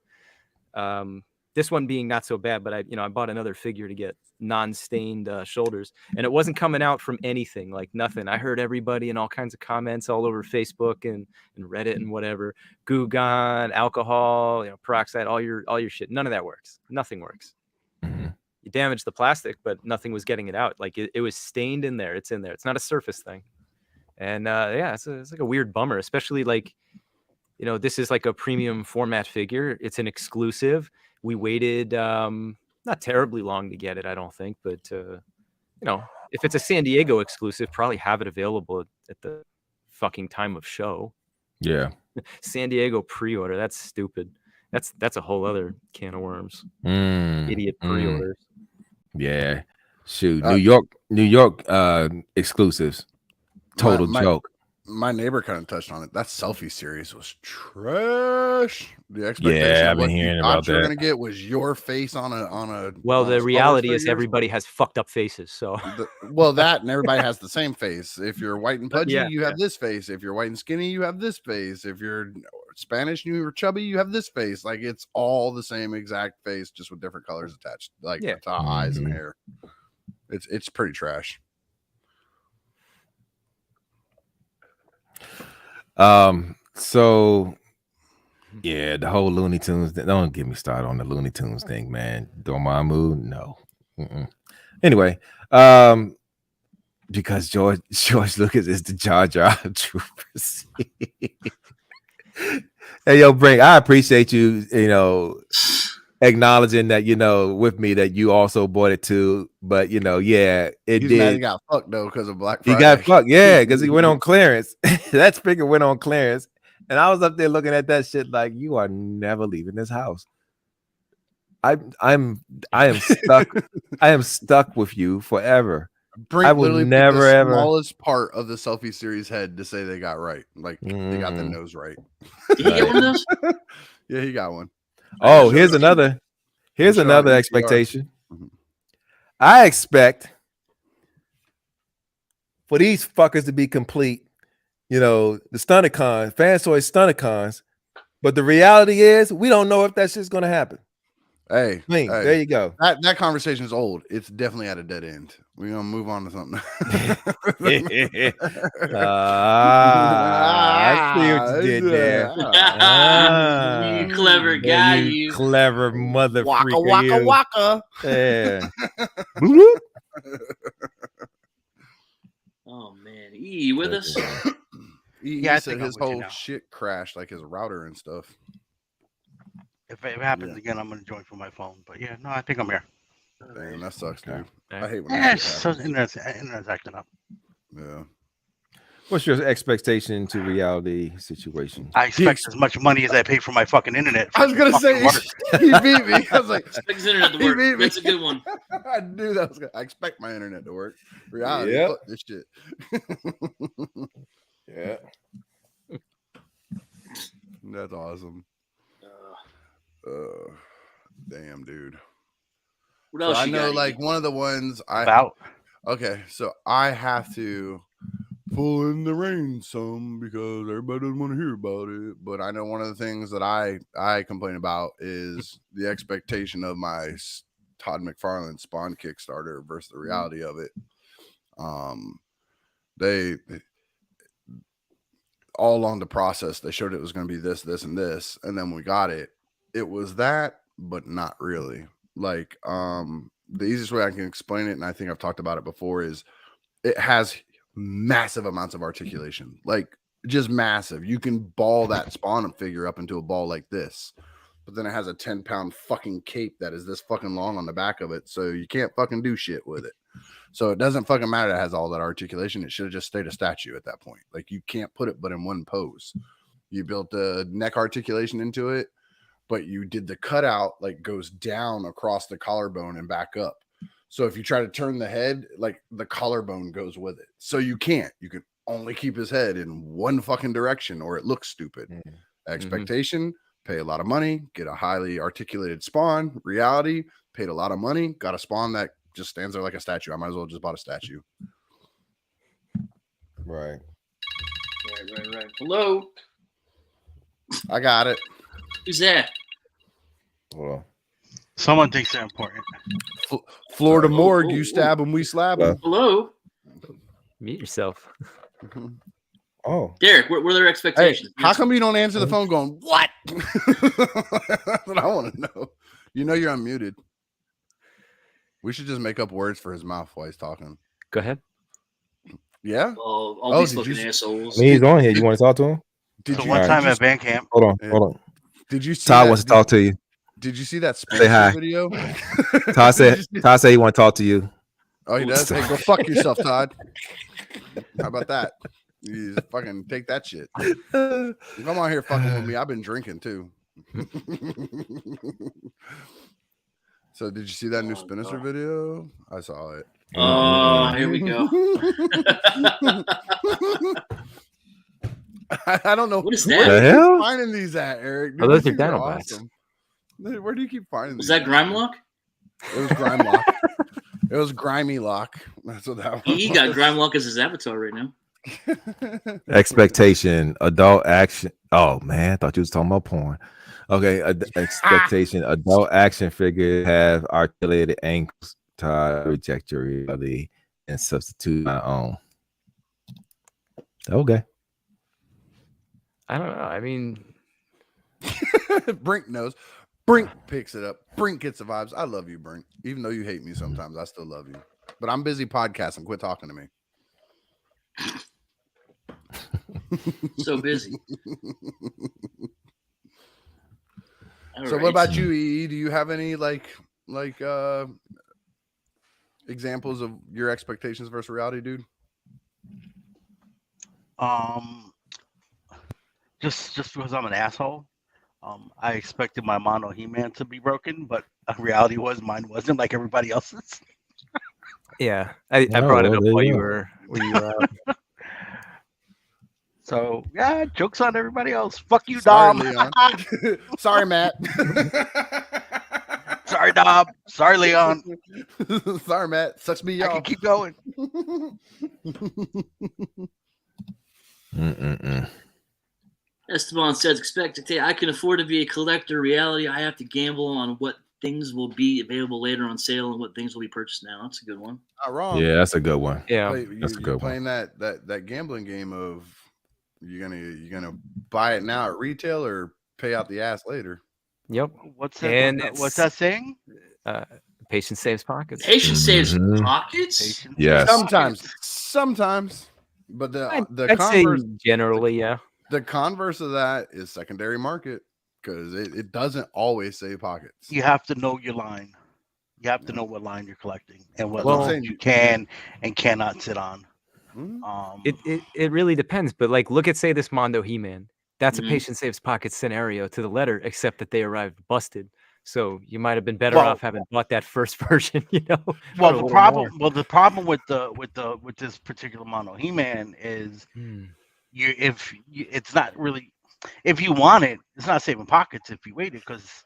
This one being not so bad, but I bought another figure to get non-stained shoulders, and it wasn't coming out from anything, like nothing. I heard everybody in all kinds of comments all over Facebook and Reddit and whatever, goo gone, alcohol, peroxide, all your shit. None of that works. Nothing works. You damaged the plastic, but nothing was getting it out. Like it was stained in there. It's in there. It's not a surface thing. And it's like a weird bummer, especially like, this is like a premium format figure. It's an exclusive. We waited not terribly long to get it, I don't think, but if it's a San Diego exclusive, probably have it available at the fucking time of show. Yeah. San Diego pre-order, that's stupid. That's a whole other can of worms. Idiot pre-orders. Yeah. Shoot. New York exclusives. Total joke. My neighbor kind of touched on it. That selfie series was trash. The expectation I've been hearing about that. You're gonna get was your face on a. Well, the reality is everybody has fucked up faces. So that and everybody has the same face. If you're white and pudgy, you have this face. If you're white and skinny, you have this face. If you're Spanish and you're chubby, you have this face. Like it's all the same exact face, just with different colors attached, like to eyes and hair. It's pretty trash. So yeah, the whole Looney Tunes. Don't get me started on the Looney Tunes thing, man. Dormammu, no. Anyway, because George Lucas is the Jar Jar Troopers. Hey, yo, Brink, I appreciate you, acknowledging that, with me that you also bought it too. But it He's did. mad he got fucked though because of Black Friday. He got fucked, because he went on clearance. That figure went on clearance, and I was up there looking at that shit like, you are never leaving this house. I am stuck. I am stuck with you forever. Brink I will never ever. Smallest part of the selfie series head to say they got right, like they got the nose right. Did he get one of those? Yeah, he got one. Oh, here's another expectation. I expect for these fuckers to be complete, the Stunticons, Fansoy Stunticons, but the reality is we don't know if that shit's gonna happen. Hey, there you go. That conversation is old. It's definitely at a dead end. We're gonna move on to something. I see what you did there. You clever guy, you clever mother waka freaker, waka you. waka. Yeah. Oh man, you with us? He I said think I'm his with you whole now. shit crashed, like his router and stuff. If it happens again, I'm gonna join from my phone. But yeah, no, I think I'm here. Damn, that sucks, dude. Okay. I hate when Yeah, that shit so happens. internet's acting up. Yeah. What's your expectation to reality situation? I expect as much money as I pay for my fucking internet. I was gonna say he beat me. I was like, Expect his internet to He work. beat me. That's a good one. I knew that was. I expect my internet to work. Reality, Yep. fuck this shit. Yeah. That's awesome. Damn, dude. What So else I you know, got? like one of the ones Okay, so I have to pull in the rain some because everybody doesn't want to hear about it. But I know one of the things that I complain about is the expectation of my Todd McFarlane Spawn Kickstarter versus the reality of it. They all along the process they showed it was going to be this, and this, and then we got it. It was that, but not really. Like the easiest way I can explain it, and I think I've talked about it before, is it has massive amounts of articulation, like just massive. You can ball that Spawn figure up into a ball like this, but then it has a 10-pound fucking cape that is this fucking long on the back of it, so you can't fucking do shit with it. So it doesn't fucking matter that it has all that articulation. It should have just stayed a statue at that point. Like, you can't put it but in one pose. You built the neck articulation into it, but you did the cutout, like, goes down across the collarbone and back up. So if you try to turn the head, like, the collarbone goes with it. So you can't. You can only keep his head in one fucking direction or it looks stupid. Expectation, pay a lot of money, get a highly articulated Spawn. Reality, paid a lot of money, got a Spawn that just stands there like a statue. I might as well just bought a statue. Right. Right. Hello. I got it. Who's that? Hold on. Someone thinks they're important. Florida Oh, morgue, oh, you oh. stab him, we slab him. Hello. Mute yourself. Oh. Derek, what are their Hey, expectations? how come you don't answer the phone going, what? That's what I want to know. You know you're unmuted. We should just make up words for his mouth while he's talking. Go ahead. Yeah? All these did fucking you- assholes. I mean, he's on here. You want to talk to him? Did So you, one Alright, time did at band camp, Hold Yeah. on. did you see Todd that? wants to talk to you. Did you see that Say hi. Spencer video? Todd Did you said see- Todd said he want to talk to you. Oh, he does? Hey, go fuck yourself, Todd. How about that? You just fucking take that shit. Come on here fucking with me. I've been drinking too. So did you see that new Oh, Spinner God. video? I saw it. Oh, here we go. I don't know. What is Where that? do you The hell? keep finding these at, Eric? Oh, those these are things Dinobots. awesome. Where do you keep finding Was these? that Grime Lock? It was Grime Lock. It was Grimy Lock. That's what that one He got was. Grime Lock as his avatar right now. Expectation, adult action. Oh man, I thought you was talking about porn. Okay, expectation, adult action figures have articulated ankles. Todd, reject your reality and substitute my own. Okay. I don't know. I mean, Brink knows. Brink picks it up. Brink gets the vibes. I love you, Brink. Even though you hate me sometimes, I still love you. But I'm busy podcasting. Quit talking to me. So busy. All So right. what about you, EE? Do you have any examples of your expectations versus reality, dude? just because I'm an asshole, I expected my mono He-Man to be broken, but reality was mine wasn't like everybody else's. yeah, I Oh, brought it well, up there while you you go. were out. So yeah, jokes on everybody else. Fuck you, Sorry, Dom. Leon. Sorry, Matt. Sorry, Dom. Sorry, Leon. Sorry, Matt. Sucks me I can off. keep going. Esteban says, expected. I can afford to be a collector. Reality, I have to gamble on what things will be available later on sale and what things will be purchased now. That's a good one. Not wrong. Yeah, that's a good one. Yeah, That's a You're good one. playing that gambling game of you're gonna buy it now at retail or pay out the ass later. yep. What's that? And What's that saying? Patience saves pockets. Patience saves Mhm. pockets. Patience Yes. saves pockets. Sometimes, but the I'd say converse generally, yeah. the converse of that is secondary market because it doesn't always save pockets. You have to know your line. You have to know what line you're collecting and what That's what I'm line saying. you can and cannot sit on. It really depends. But like, look at say this Mondo He-Man. That's Mhm. a patient saves pocket scenario to the letter, except that they arrived busted. So you might have been better Well- off having bought that first version. You know. for Well, a the little problem, more. the problem with this particular Mono He-Man is it's not really, if you want it, it's not saving pockets if you wait it, because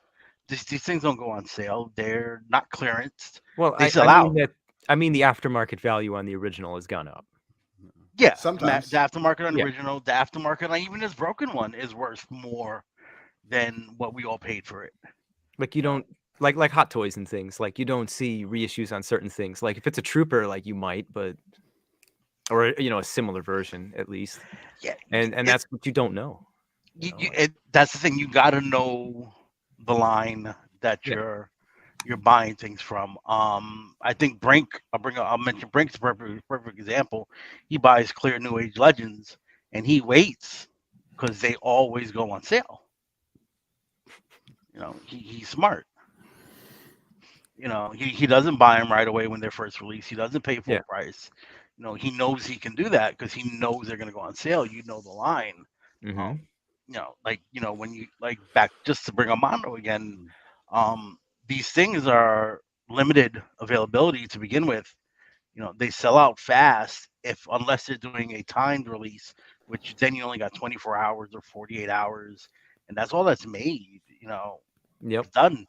these things don't go on sale. They're not clearanced. Well, They I sell mean out. that. I mean the aftermarket value on the original has gone up. Yeah, Sometimes. the aftermarket on the Yeah. original, the aftermarket on even this broken one is worth more than what we all paid for it. Like you don't like Hot Toys and things. Like you don't see reissues on certain things. Like if it's a Trooper, like you might, but or a similar version at least. Yeah, And that's what you don't know. that's the thing. You got to know the line that Yeah. you're buying things from. I think Brink. I'll mention Brink's perfect example. He buys clear New Age Legends, and he waits because they always go on sale. He's smart. He doesn't buy them right away when they're first released. He doesn't pay full price. He knows he can do that because he knows they're going to go on sale. The line. Mm-hmm. When you back, just to bring up Mondo again, these things are limited availability to begin with. They sell out fast unless they're doing a timed release, which then you only got 24 hours or 48 hours, and that's all that's made. Yep. It's done.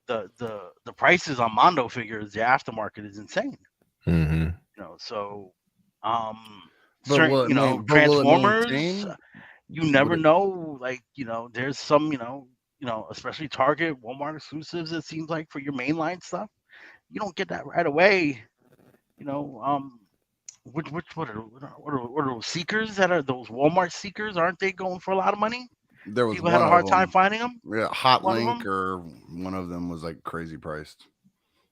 The prices on Mondo figures, the aftermarket is insane. Mm-hmm. So But will it will it Transformers, maintain? you never know. There's some, especially Target, Walmart exclusives. It seems like for your mainline stuff, you don't get that right away. What are those seekers that are those Walmart seekers? Aren't they going for a lot of money? There was People one had a of hard them. time finding them. Yeah, Hot One of Link them? or one of them was like crazy priced,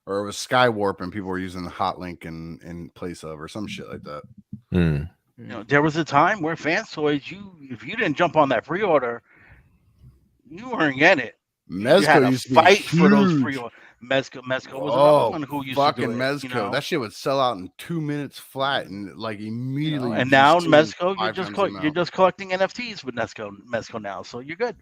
or it was Skywarp and people were using the Hot Link in place of, or some shit like that. Mm. There was a time where Fans Toys, if you didn't jump on that pre-order, you weren't getting it. You had Mezco to used to be fight for those huge. pre-orders. Mezco was another one who used to fucking do it. Mezco. That shit would sell out in 2 minutes flat, and like immediately. And you'd now be seeing Mezco, 5 times the you're amount. just collecting NFTs with Mezco now, so you're good.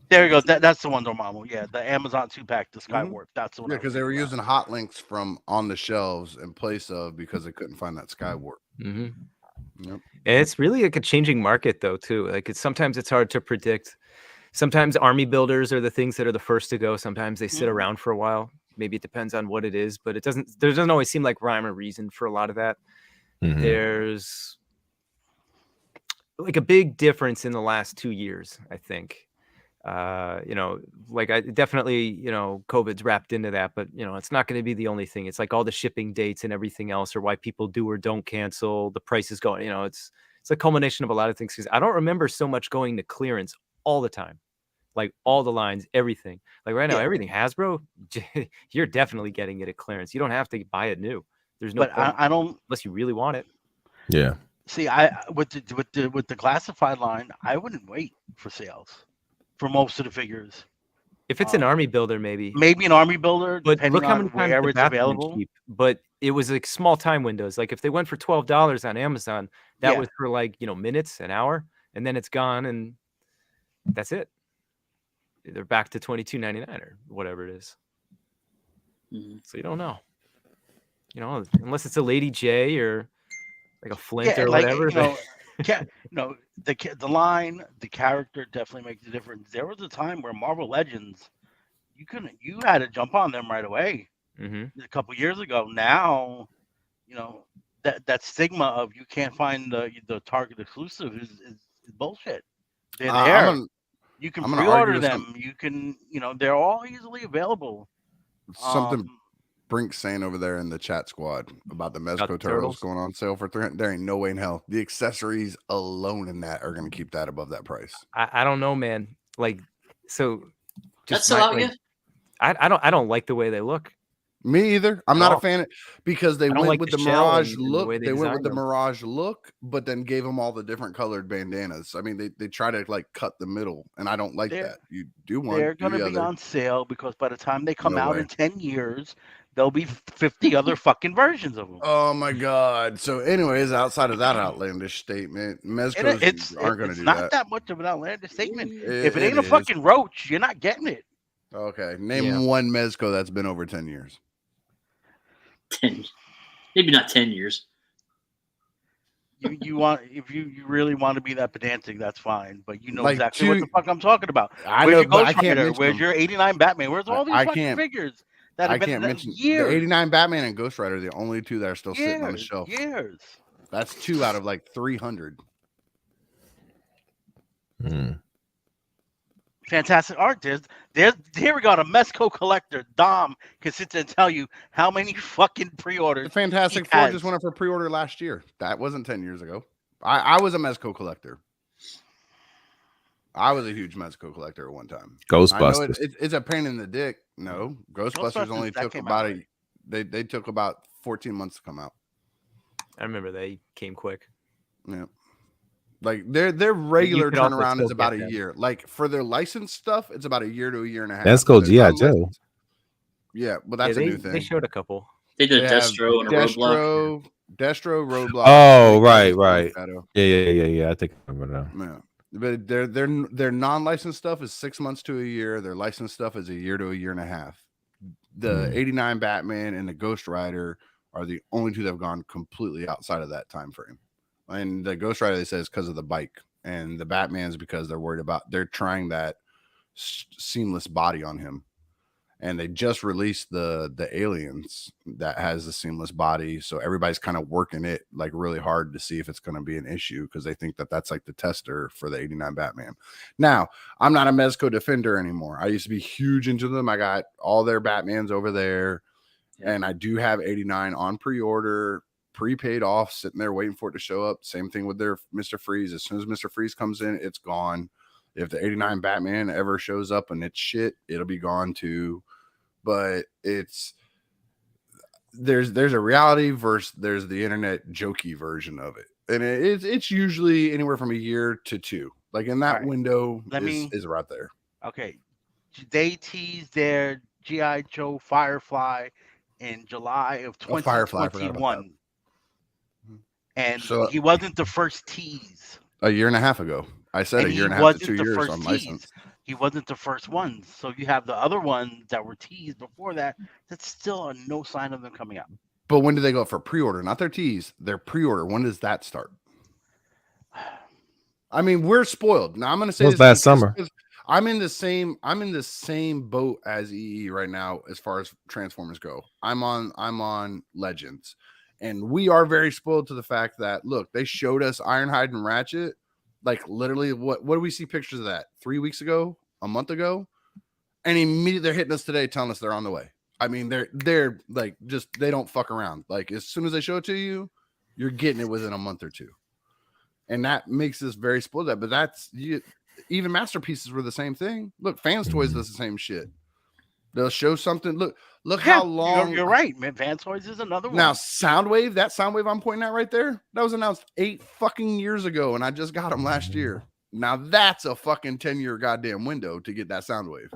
There you go. That's the one, Dormammu. Yeah, the Amazon 2-pack, the Skywarp. That's the one. Yeah, because they were using Hot Links from on the shelves in place of, because they couldn't find that Skywarp. Mm-hmm. Yep. And it's really like a changing market though too. Like sometimes it's hard to predict. Sometimes army builders are the things that are the first to go. Sometimes they sit around for a while. Maybe it depends on what it is, but there doesn't always seem like rhyme or reason for a lot of that. Mm-hmm. There's like a big difference in the last 2 years, I think. Like I definitely, COVID's wrapped into that, but it's not going to be the only thing. It's like all the shipping dates and everything else, or why people do or don't cancel, the prices going, it's a culmination of a lot of things. Because I don't remember so much going to clearance all the time, like all the lines, everything. Like right now, everything Hasbro, you're definitely getting it at clearance. You don't have to buy it new. There's no. But I don't, unless you really want it. Yeah. See, with the classified line, I wouldn't wait for sales for most of the figures. If it's an army builder, maybe an army builder, but depending look how many on where times it's available. cheap. But it was like small time windows. Like if they went for $12 on Amazon, that was for like minutes, an hour, and then it's gone, and that's it. They're back to $22.99 or whatever it is. Mm-hmm. So you don't know, unless it's a Lady J or like a Flint or whatever. The line, the character definitely makes a difference. There was a time where Marvel Legends, you had to jump on them right away. Mm-hmm. A couple years ago. Now, that stigma of you can't find the Target exclusive is bullshit. They're there. You can pre-order them. You can, they're all easily available. Something Brink's saying over there in the chat squad about the Mezco turtles going on sale for $300. There ain't no way in hell. The accessories alone in that are going to keep that above that price. I don't know, man. Like, so that's sell out. I don't like the way they look. Me either. I'm not a fan because they went with the Mirage look. They went with the Mirage look, but then gave them all the different colored bandanas. I mean, they try to like cut the middle, and I don't like that. You do one. They're going to be on sale because by the time they come out in 10 years, there'll be 50 other fucking versions of them. Oh my god. So, anyways, outside of that outlandish statement, And Mezcos aren't going to it's do not that. much of an outlandish statement. It- If it ain't it a is. fucking roach, you're not getting it. Okay, name Yeah. one Mezco that's been over 10 years. 10, maybe not 10 years. You want if you really want to be that pedantic, that's fine. But you know Like exactly what the fuck I'm talking about. I Where's know, your but I Ghost can't Rider? mention Where's them. your '89 Batman? Where's all these I fucking can't- figures that I have been can't mention years? the 89 Batman and Ghost Rider are the only two that are still sitting on the Years, shelf. years. That's 2 out of like 300. Fantastic art. Here we got a Mezco collector. Dom can sit there and tell you how many fucking pre-orders. The Fantastic he Four has. just went up for pre-order last year. That wasn't 10 years ago. I was a Mezco collector. I was a huge Mezco collector at one time. I know Ghostbusters. it's a pain in the dick. No, Ghostbusters only that took came about out, they took about 14 months to come out. I remember they came quick. Yeah. Like their regular could also turnaround still is about get a them. year. Like for their licensed stuff, it's about a year to a year and a half. Let's go Their G.I. Joe. non-licensed- Yeah, but that's Yeah, a new thing. They showed a couple. They did They a have Destro and a Roadblock. Destro, Roadblock. Oh, Blade, right. Shadow. Yeah. I think I remember now. Yeah. But their non-licensed stuff is 6 months to a year. Their licensed stuff is a year to a year and a half. The 89 Batman and the Ghost Rider are the only two that have gone completely outside of that time frame. And the Ghost Rider, they say, is because of the bike, and the Batman's because they're trying that seamless body on him. And they just released the Aliens that has the seamless body, so everybody's kind of working it like really hard to see if it's going to be an issue because they think that that's like the tester for the 89 Batman. Now, I'm not a Mezco defender anymore. I used to be huge into them. I got all their Batmans over there, and I do have 89 on pre-order, prepaid off, sitting there waiting for it to show up. Same thing with their Mr. Freeze. As soon as Mr. Freeze comes in, it's gone. If the 89 Batman ever shows up and it's shit, it'll be gone too. But there's a reality versus there's the internet jokey version of it, and it's usually anywhere from a year to 2. Like in that window is right there. Okay, they teased their G.I. Joe Firefly in July of 2021, and So, he wasn't the first tease. A year and a half ago, I said And a year and a he half to wasn't 2 the years first on tease. license. He wasn't the first one. So you have the other ones that were teased before that. That's still no sign of them coming out. But when do they go up for pre-order? Not their tease, their pre-order. When does that start? I mean, we're spoiled. Now I'm going to say It was last summer. I'm in the same boat as EE right now as far as Transformers go. I'm on Legends, and we are very spoiled to the fact that look, they showed us Ironhide and Ratchet, like literally what do we see pictures of that 3 weeks ago, a month ago, and immediately they're hitting us today, telling us they're on the way. I mean, they're like just they don't fuck around. Like as soon as they show it to you, you're getting it within a month or two, and that makes us very spoiled. But that's even Masterpieces were the same thing. Look, Fans Toys does the same shit. They'll show something. Look how long. You're right, man. Fan Toys is another one. Now, Soundwave, that Soundwave I'm pointing at right there, that was announced 8 fucking years ago, and I just got them last year. Now that's a fucking 10-year goddamn window to get that Soundwave.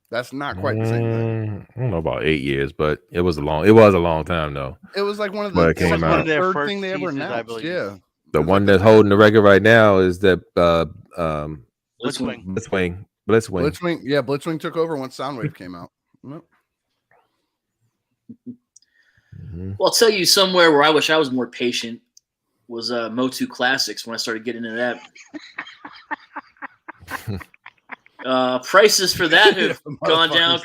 That's not quite the same thing. I don't know about 8 years, but it was a long time though. It was like one of When the it came out. third thing they ever announced. Yeah. The one that's holding the record right now is that Blitzwing. Blitzwing. Yeah, Blitzwing took over once Soundwave came out. Yep. Well, I'll tell you somewhere where I wish I was more patient was Motu Classics when I started getting into that. Prices for that have gone down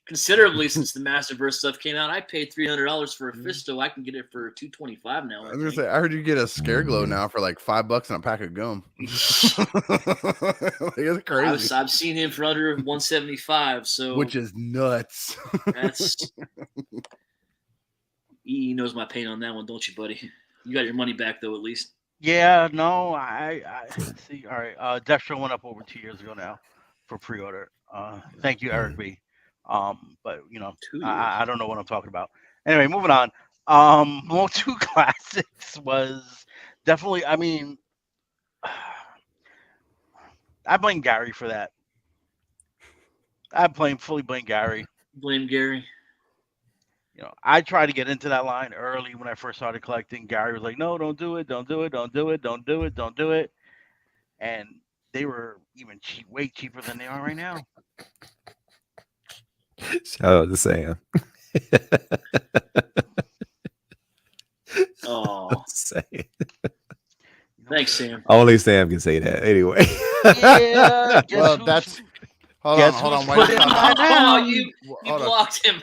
considerably since the Masterverse stuff came out. I paid $300 for a Fisto. I can get it for $225 now. I was gonna say, I heard you get a Scare Glow now for like $5 and a pack of gum. Like, it's crazy. I've seen him for under $175, so which is nuts. That's he knows my pain on that one, don't you, buddy? You got your money back though, at least. Yeah, no, I see. All right, Destro went up over 2 years ago now for pre-order. Thank you, Eric B. But you know, I don't know what I'm talking about. Anyway, moving on. Motu Classics was definitely. I mean, I blame Gary for that. I fully blame Gary. Blame Gary. I tried to get into that line early when I first started collecting. Gary was like, "No, don't do it, don't do it, don't do it, don't do it, don't do it," and they were even way cheaper than they are right now. Shout out to Sam. Oh, Sam. thanks, Sam. Only Sam can say that. Anyway. Yeah, guess Well, who's- that's hold guess on, hold who's on. Why you putting talking? mine Oh, out? you Hold on. blocked him.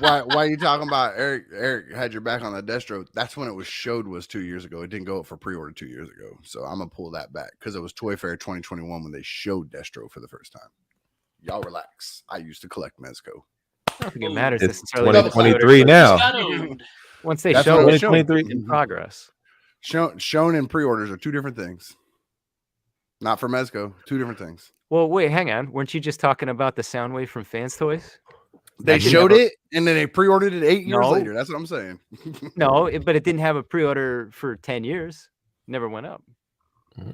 Why you talking about Eric? Eric had your back on the Destro. That's when it was showed was 2 years ago. It didn't go up for pre-order 2 years ago. So I'm gonna pull that back because it was Toy Fair 2021 when they showed Destro for the first time. Y'all relax. I used to collect Mezco. I don't think it Oh, matters It's necessarily. 2023 now. Got owned. Once they That's show what it was it, shown. 2023. in progress. Shown in pre-orders are two different things. Not for Mezco. Two different things. Well, wait, hang on. Weren't you just talking about the Soundwave from Fans Toys? They That didn't showed have a- it and then they pre-ordered it 8 years No. later. That's what I'm saying. No, but it didn't have a pre-order for 10 years. Never went up.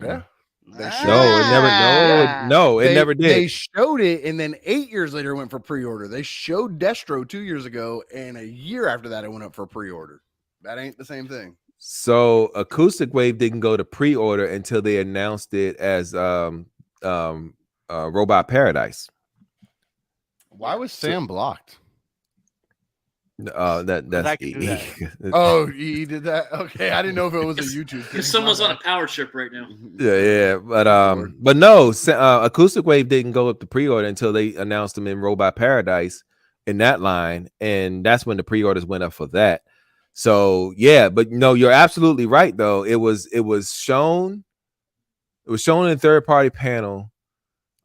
Yeah. They No, showed it never. No, it They- never did. They showed it, and then 8 years later it went for pre-order. They showed Destro 2 years ago, and a year after that it went up for pre-order. That ain't the same thing. So Acoustic Wave didn't go to pre-order until they announced it as Robot Paradise. Why was Sam blocked? That's I can do that. Oh, he did that. Okay, I didn't know if it was a YouTube thing. Because someone's on a power trip right now. yeah, but no, Acoustic Wave didn't go up to pre-order until they announced them in Robot Paradise in that line, and that's when the pre-orders went up for that. So yeah, but no, you're absolutely right though. It was shown in third-party panel.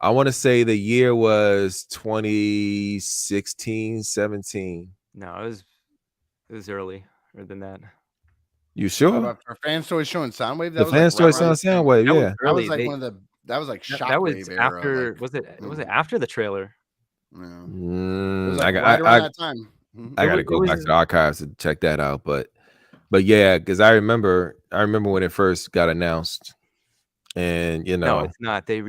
I want to say the year was 2016, 17. No, it was earlier than that. You sure? About for Fans Toys showing Soundwave. The Fans Toys on Soundwave, That was yeah. That was early. like They- one of the. That was like that was Shockwave era. after. like, Was it after the trailer? yeah. It Mm, was I like got- right I- around that time. Mhm. I got to It go was- back to the archives to check that out, but yeah, because I remember when it first got announced, and No, it's not. They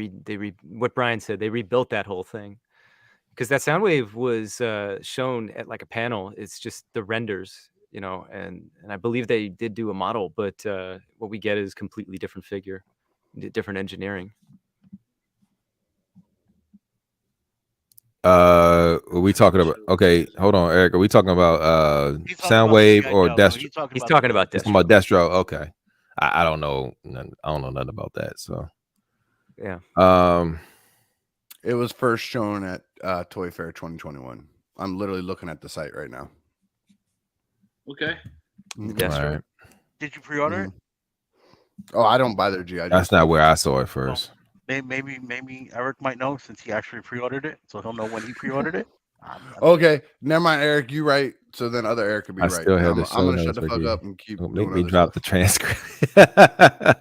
what Brian said. They rebuilt that whole thing because that Soundwave was shown at like a panel. It's just the renders, and I believe they did do a model, but what we get is completely different figure, different engineering. are we talking about? Okay, hold on, Eric. Are we talking about He's talking about Soundwave the- or no, Destro? He's talking about He's Destro. talking about Destro. Okay, I don't know. I don't know nothing about that. So Yeah. It was first shown at Toy Fair 2021. I'm literally looking at the site right now. Okay. Mhm. Destro. all right. Did you pre-order it? Oh, I don't buy their GI. That's not where I saw it first. Maybe Eric might know since he actually pre-ordered it, so he'll know when he pre-ordered it. Okay, never mind, Eric. You right. So then other Eric could be I right. still have I'm the show gonna shut notes the right fuck here. up and keep Don't doing make me other drop stuff. the transcript.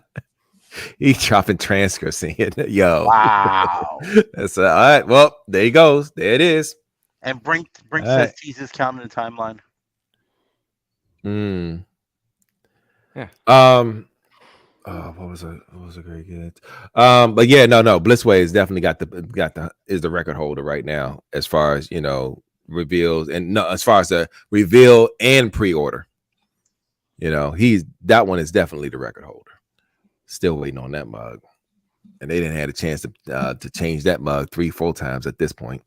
He dropping transcripts in here. Yo. Wow. That's all right. Well, there he goes. There it is. And Brink All says right. teases count in the timeline. Mm. Yeah. What was a great gift? But yeah, no. Blissway is definitely got the record holder right now as far as reveals and no, as far as the reveal and pre-order. That one is definitely the record holder. Still waiting on that mug, and they didn't have a chance to change that mug 3-4 times at this point.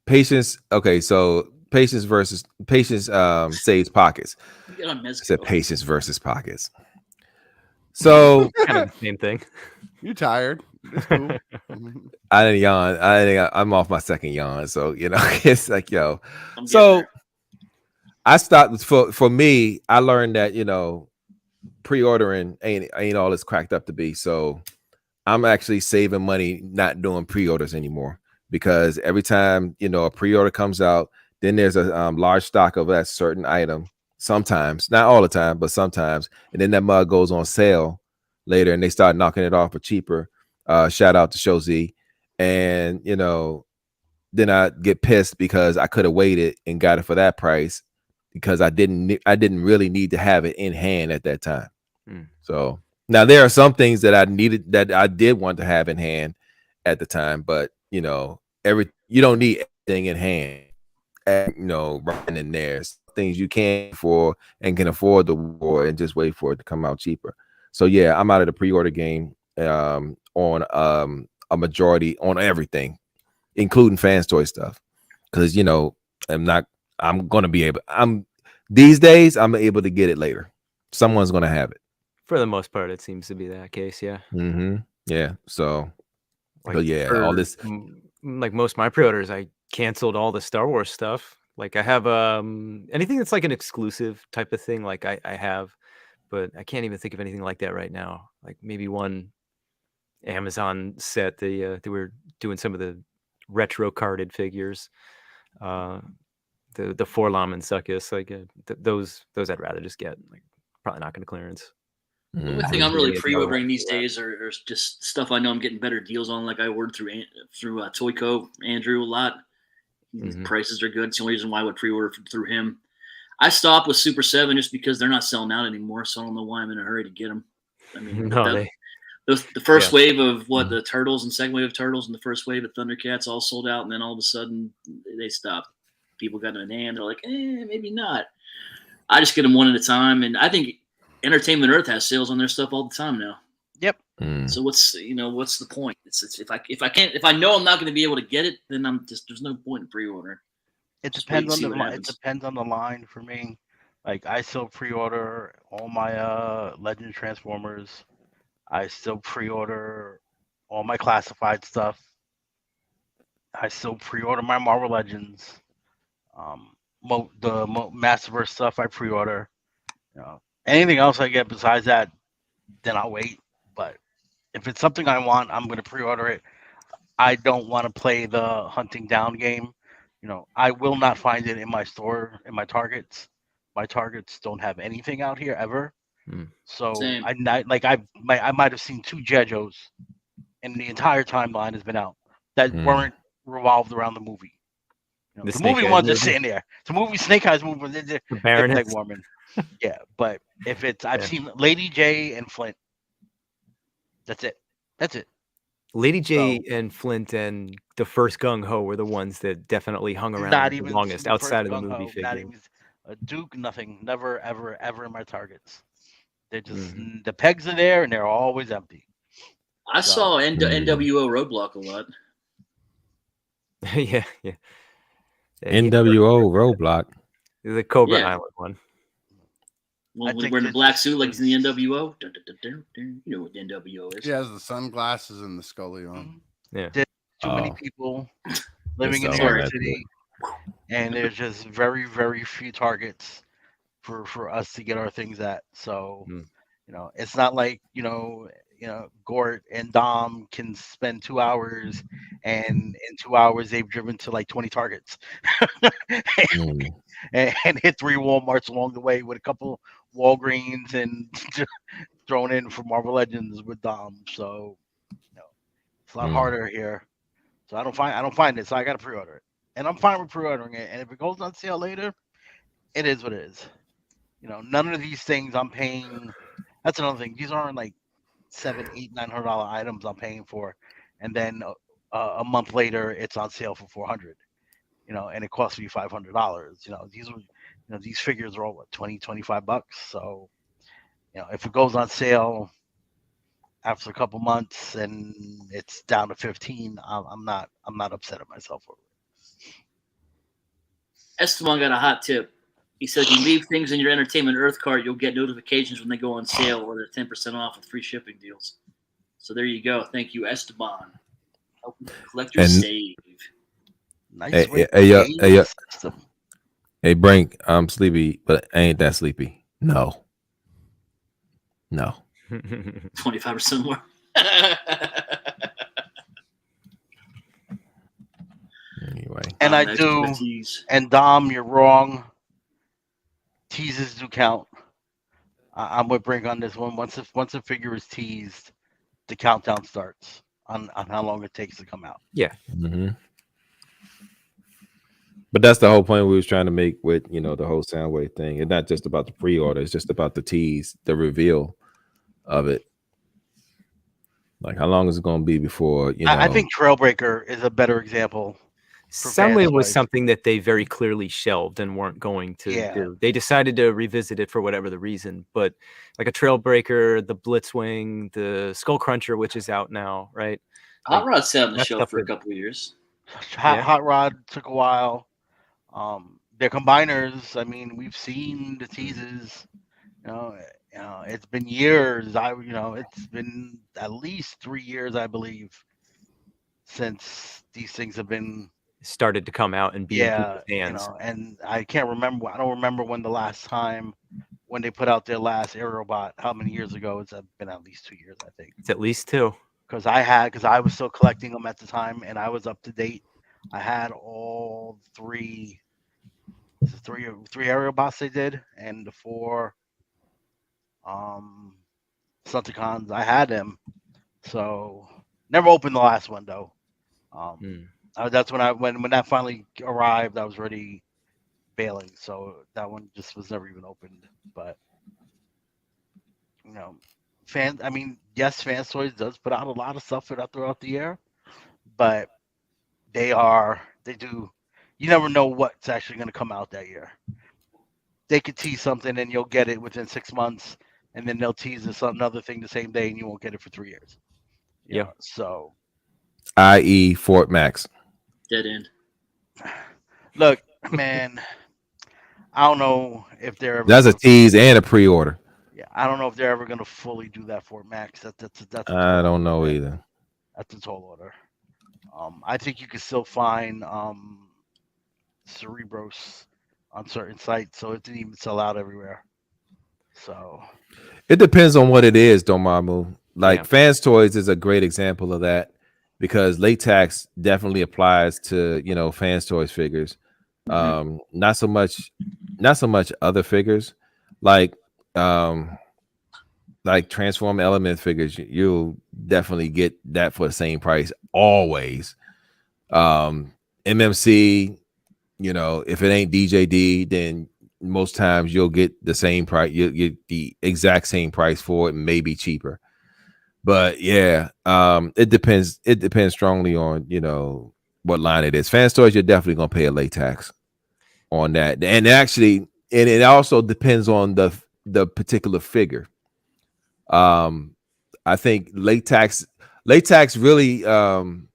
Patience. Okay, so patience saves pockets. Get on I Mezco. said patience versus pockets. So Kind of the same thing. You tired? It's cool. Mhm. I didn't yawn. I'm off my second yawn. So it's like I'm getting So there. I stopped for me. I learned that pre-ordering ain't all it's cracked up to be. So I'm actually saving money not doing pre-orders anymore because every time a pre-order comes out, then there's a large stock of that certain item. Sometimes, not all the time, but sometimes, and then that mug goes on sale later, and they start knocking it off for cheaper. Shout out to Show Z, and then I get pissed because I could have waited and got it for that price because I didn't really need to have it in hand at that time. So now there are some things that I did want to have in hand at the time, but everything you don't need everything in hand, right in there. Things you can for and can afford the war and just wait for it to come out cheaper. So yeah, I'm out of the pre-order game on a majority on everything, including fans toy stuff, because I'm gonna be able. These days I'm able to get it later. Someone's gonna have it. For the most part, it seems to be that case. Yeah. Yeah. So, Like but yeah, all this. Like most of my pre-orders, I canceled all the Star Wars stuff. Like I have anything that's like an exclusive type of thing. Like I have, but I can't even think of anything like that right now. Like maybe one Amazon set. They were doing some of the retro carded figures. The Forlom and Succus, like those I'd rather just get. Like probably not going to clearance. The only thing I'm really pre-ordering these days are just stuff I know I'm getting better deals on. Like I ordered through Toyco Andrew a lot. Prices are good. It's the only reason why I would pre-order through him. I stopped with Super 7 just because they're not selling out anymore, so I don't know why I'm in a hurry to get them. I mean, the first wave of the Turtles and second wave of Turtles and the first wave of Thundercats all sold out, and then all of a sudden they stopped. People got in a hand. They're like, maybe not. I just get them one at a time, and I think Entertainment Earth has sales on their stuff all the time now. Yep. So what's the point? It's if I know I'm not going to be able to get it, then there's no point in pre-ordering. It depends on the line for me. Like I still pre-order all my Legend Transformers. I still pre-order all my classified stuff. I still pre-order my Marvel Legends. The Masterverse stuff I pre-order. Anything else I get besides that, then I'll wait. But if it's something I want, I'm going to pre-order it. I don't want to play the hunting down game. I will not find it in my store, in my Targets. My Targets don't have anything out here ever. So Same. I might have seen 2 Jejos, and the entire timeline has been out that weren't revolved around the movie. The movie ones are sitting there. The movie Snake Eyes movie, they're leg warming. Yeah, but if it's I've seen Lady J and Flint. That's it. Lady J and Flint and the first Gung Ho were the ones that definitely hung around the longest outside of the movie figure. Not even a Duke, nothing. Never, ever in my Targets. They're just the pegs are there and they're always empty. I saw NWO Roadblock a lot. yeah. NWO Roadblock. The Cobra Island one. Well, wearing the black suit like in the NWO. You know what the NWO is. He has the sunglasses and the Scully on. Yeah. There's too many people living in New York City, and there's just very, very few Targets for us to get our things at. So, it's not like, Gort and Dom can spend 2 hours, and in 2 hours they've driven to like 20 Targets and hit 3 Walmarts along the way with a couple Walgreens and thrown in for Marvel Legends with Dom. So, it's a lot harder here. So I don't find it. So I got to pre-order it, and I'm fine with pre-ordering it. And if it goes on sale later, it is what it is. None of these things I'm paying. That's another thing. These aren't like $700, $800, $900 items I'm paying for, and then a month later it's on sale for $400. And it costs me $500. These figures are all what, $20, $25. So, if it goes on sale after a couple months and it's down to 15, I'm not upset at myself over it. Esteban got a hot tip. He said, if you leave things in your Entertainment Earth cart, you'll get notifications when they go on sale or they're 10% off with free shipping deals. So there you go. Thank you, Esteban. Helping collectors save. Nice Hey, Brink, I'm sleepy, but I ain't that sleepy. No. 25% more. Anyway. And I do. And Dom, you're wrong. Teases do count. I'm with Brink on this one. Once a figure is teased, the countdown starts on how long it takes to come out. Yeah. But that's the whole point we was trying to make with, the whole Soundwave thing. It's not just about the pre-order. It's just about the tease, the reveal of it. Like, how long is it going to be before, I think Trailbreaker is a better example. Soundwave was toys. something that they very clearly shelved and weren't going to Yeah. do. They decided to revisit it for whatever the reason, but like a Trailbreaker, the Blitzwing, the Skull Cruncher, which is out now, right? Hot Rod sat on the that shelf stuff for a is- couple of years. Yeah. Hot Rod took a while. Their combiners, I mean, we've seen the teases. It's been years. It's been at least 3 years, I believe, since these things have been started to come out and be in yeah, people's hands. and I can't remember. I don't remember when the last time when they put out their last Aerobot. How many years ago? It's been at least 2 years, I think. It's at least 2. Because I was still collecting them at the time, and I was up to date. I had all three Aerobots they did, and the 4 Stunticons. I had them, so never opened the last one though. That's when that finally arrived. I was already bailing, so that one just was never even opened. But fans. I mean, yes, Fans Toys does put out a lot of stuff throughout the year, but they do. You never know what's actually going to come out that year. They could tease something and you'll get it within 6 months, and then they'll tease another thing the same day, and you won't get it for 3 years. Yeah. So, i.e., Fort Max. Dead end. Look, man, I don't know if they're ever That's a tease and a pre-order. Yeah, I don't know if they're ever going to fully do that for Max. That's I don't know either. That's a tall order. I think you can still find Cerebros on certain sites, so it didn't even sell out everywhere. So it depends on what it is, Domamu. Like Yeah. Fans Toys is a great example of that because latex definitely applies to Fans Toys figures. Not so much other figures like Transform Element figures. You'll definitely get that for the same price always. MMC, if it ain't DJD, then most times you'll get the same price. You'll get the exact same price for it, maybe cheaper. But yeah, it depends. It depends strongly on what line it is. Fan Stores, you're definitely gonna pay a latex on that, and actually, and it also depends on the particular figure. I think latex really in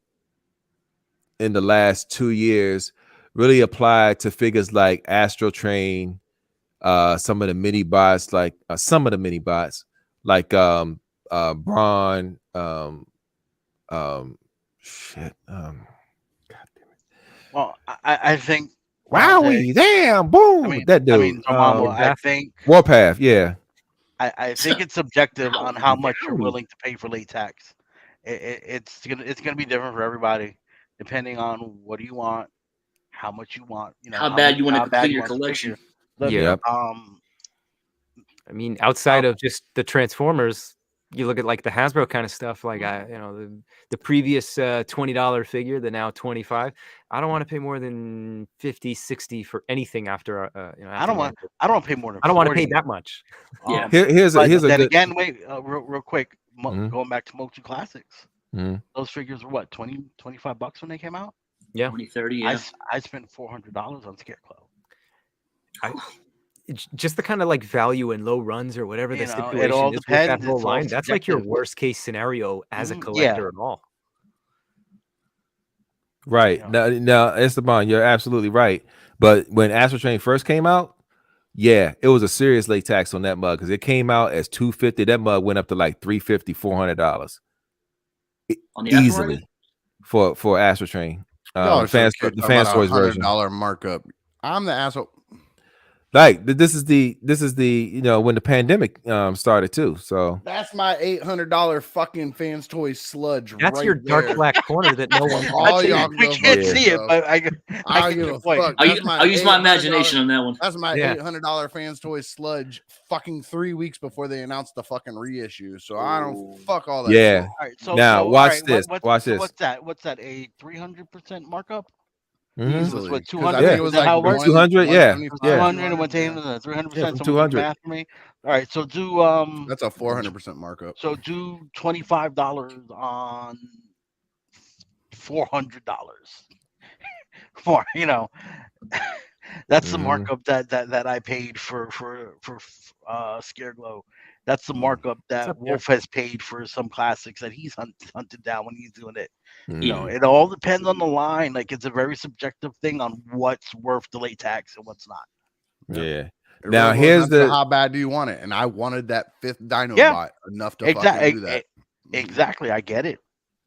the last 2 years really applied to figures like Astro Train, some of the mini bots, like Braun, shit. God damn it. well, I think Wowie, damn, boom, that dude. I mean, Dormammu, I think Warpath, yeah. I think it's subjective on how much you're Wowie. willing to pay for latex. It's gonna be different for everybody, depending on what do you want, how much you want, How bad you want to how bad complete you your want the collection. figure. Look, Yep. I mean, outside of just the Transformers, you look at like the Hasbro kind of stuff, like the previous $20 figure, the now 25. I don't want to pay more than 50, 60 for anything after I don't want to pay more than. I don't want to pay 40. that much. Yeah. Here's a But then good. again, wait, real quick, Mhm. going back to Motu Classics, Mhm. those figures were what, $25 when they came out? Yeah. 2030, yeah. I spent $400 on Scarecrow. It's just the kind of like value and low runs or whatever the It situation all is with that depends. whole It's all line. That's like your subjective. worst case scenario as a Mhm, collector yeah. at all. Right. Yeah. Now, Esteban, you're absolutely right. But when Astro Train first came out, yeah, it was a serious latex on that mug because it came out as $250. That mug went up to like $350, $400 On the easily for Astro Train. Y'all The are fan so stores version. $100 markup. I'm the asshole. Like this is the when the pandemic started too. So That's my $800 fucking Fans Toys sludge. That's right your dark there. black corner that no one. All can y'all see. We go can't fuck see it, yourself. but I I get don't your give a point. fuck. I'll use my imagination on that one. That's my Yeah. $800 Fans Toys sludge. Fucking 3 weeks before they announced the fucking reissue. So I don't fuck all that. Yeah. shit. All right, so Now, so, watch all right, this, watch so this. What's that? What's that? A 300% markup? Mhm. Easily. What, 'Cause I 200? think it was Is that like how it works? 200, yeah. 175, 200 and went to 300%. Yeah, from Someone do 200. the math for me. All right, so do That's a 400% markup. so do $25 on $400. for that's the Mhm. markup that I paid for Scareglow. That's the markup that up there? Wolf has paid for some classics that he's hunted down when he's doing it. Mhm. It all depends on the line. Like it's a very subjective thing on what's worth the late tax and what's not. Yeah. It Now really boils here's down to the how bad do you want it, and I wanted that 5th Dino Yeah. bot enough to fucking do that. Exactly. I get it.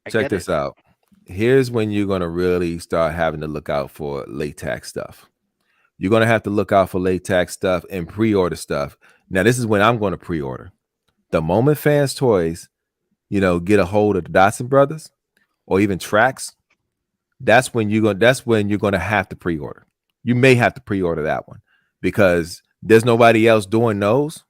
check this out. Here's when you're gonna really start having to look out for late tax stuff. You're gonna have to look out for late tax stuff and pre-order stuff. Now, this is when I'm going to pre-order. The moment Fans Toys, get a hold of the Dotson brothers or even Trax, that's when you're gonna have to pre-order. You may have to pre-order that one because there's nobody else doing those.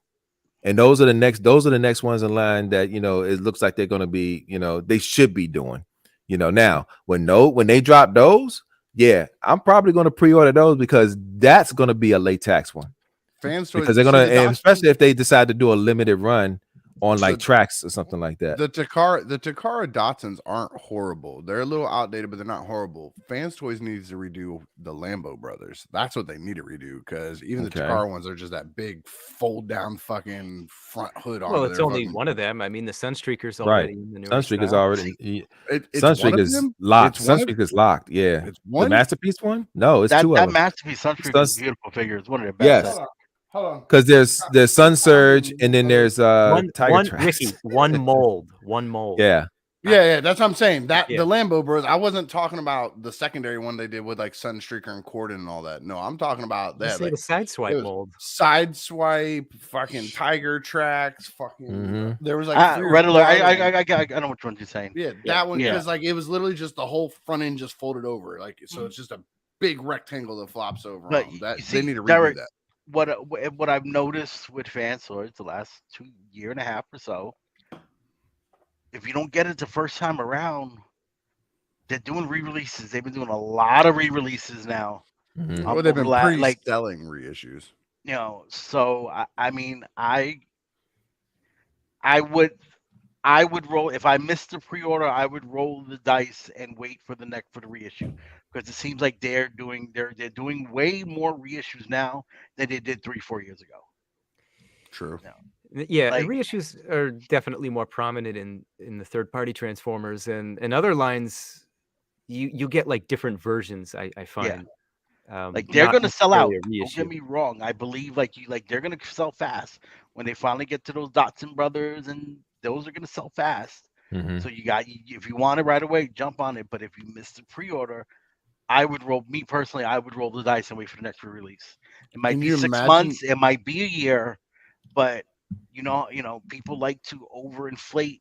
And those are the next ones in line that it looks like they're gonna be, they should be doing. Now when they drop those, yeah, I'm probably gonna pre-order those because that's gonna be a late tax one. Fans Toys, Because they're gonna, and especially if they decide to do a limited run on like Tracks or something like that. The Takara Dotsons aren't horrible. They're a little outdated, but they're not horrible. Fans Toys needs to redo the Lambo brothers. That's what they need to redo because even the Takara ones are just that big fold down fucking front hood on. Well, it's only one of them. I mean, the Sunstreaker's already in the new Sunstreaker's already. It's Sunstreaker's locked. Sunstreaker's locked. Yeah, it's one. The masterpiece one. No, it's two of them. That masterpiece Sunstreaker's beautiful figure. It's one of the best. Yes. Hold on. Because there's Sun Surge and then there's Tiger Tracks. Ricky, one mold. Yeah, that's what I'm saying. The Lambo Bros. I wasn't talking about the secondary one they did with like Sunstreaker and Corden and all that. No, I'm talking about that. Like the sideswipe mold. Sideswipe, fucking Tiger Tracks, fucking. There was like Red Alert. I know which one you're saying. Yeah, that one because like it was literally just the whole front end just folded over, like so it's just a big rectangle that flops over. But they need to redo that. What I've noticed with Fans Toys the last 2.5 years or so, if you don't get it the first time around, they're doing re-releases. They've been doing a lot of re-releases now. Well, they've been pre-selling reissues. So I mean, I would roll if I missed the pre-order. I would roll the dice and wait for the reissue because it seems like they're doing way more reissues now than they did 3-4 years ago. True. Yeah, and reissues are definitely more prominent in the third-party Transformers and other lines. You get like different versions. I find. Like they're gonna sell out. Don't get me wrong. I believe they're gonna sell fast when they finally get to those Dotson brothers, and those are gonna sell fast. So if you want it right away, jump on it. But if you miss the pre-order, I would roll the dice and wait for the next release. It might be 6 months, it might be a year, but people like to overinflate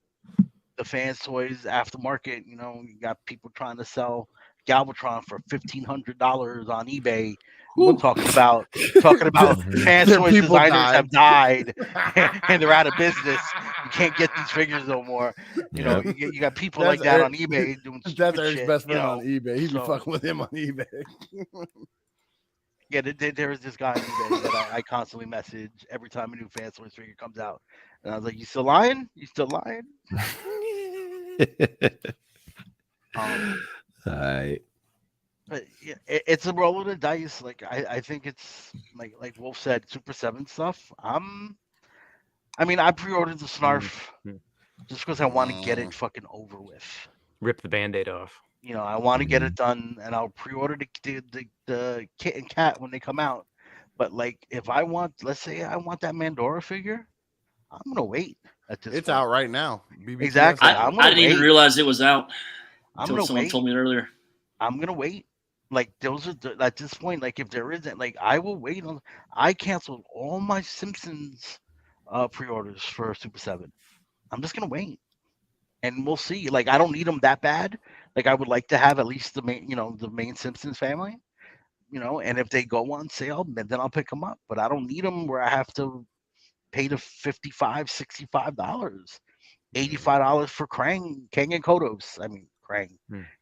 the Fans Toys aftermarket. You got people trying to sell Galvatron for $1,500 on eBay. We're talking about Fans Toys designers have died and they're out of business. You can't get these figures no more. You got people like that on eBay doing that's Eric's shit, best friend on eBay. He'd be fucking with him on eBay. Yeah, there is this guy on eBay that I constantly message every time a new Fans Toys figure comes out, and I was like, "You still lying? You still lying?" All right. But it's a roll of the dice. Like I think it's like Wolf said, Super 7 stuff. I pre-ordered the Snarf just because I want to get it fucking over with. Rip the Band-Aid off. I want to get it done, and I'll pre-order the Kit and Cat when they come out. But like, if let's say I want that Mandora figure, I'm gonna wait. It's point. Out right now. Exactly. I didn't even realize it was out until someone told me earlier. I'm gonna wait. Like those are at this point. Like if there isn't, like I will wait on. I canceled all my Simpsons pre-orders for Super 7. I'm just gonna wait, and we'll see. Like I don't need them that bad. Like I would like to have at least the main Simpsons family. And if they go on sale, then I'll pick them up. But I don't need them where I have to pay the $55, $65, $85 for Krang and Kodos. I mean Krang,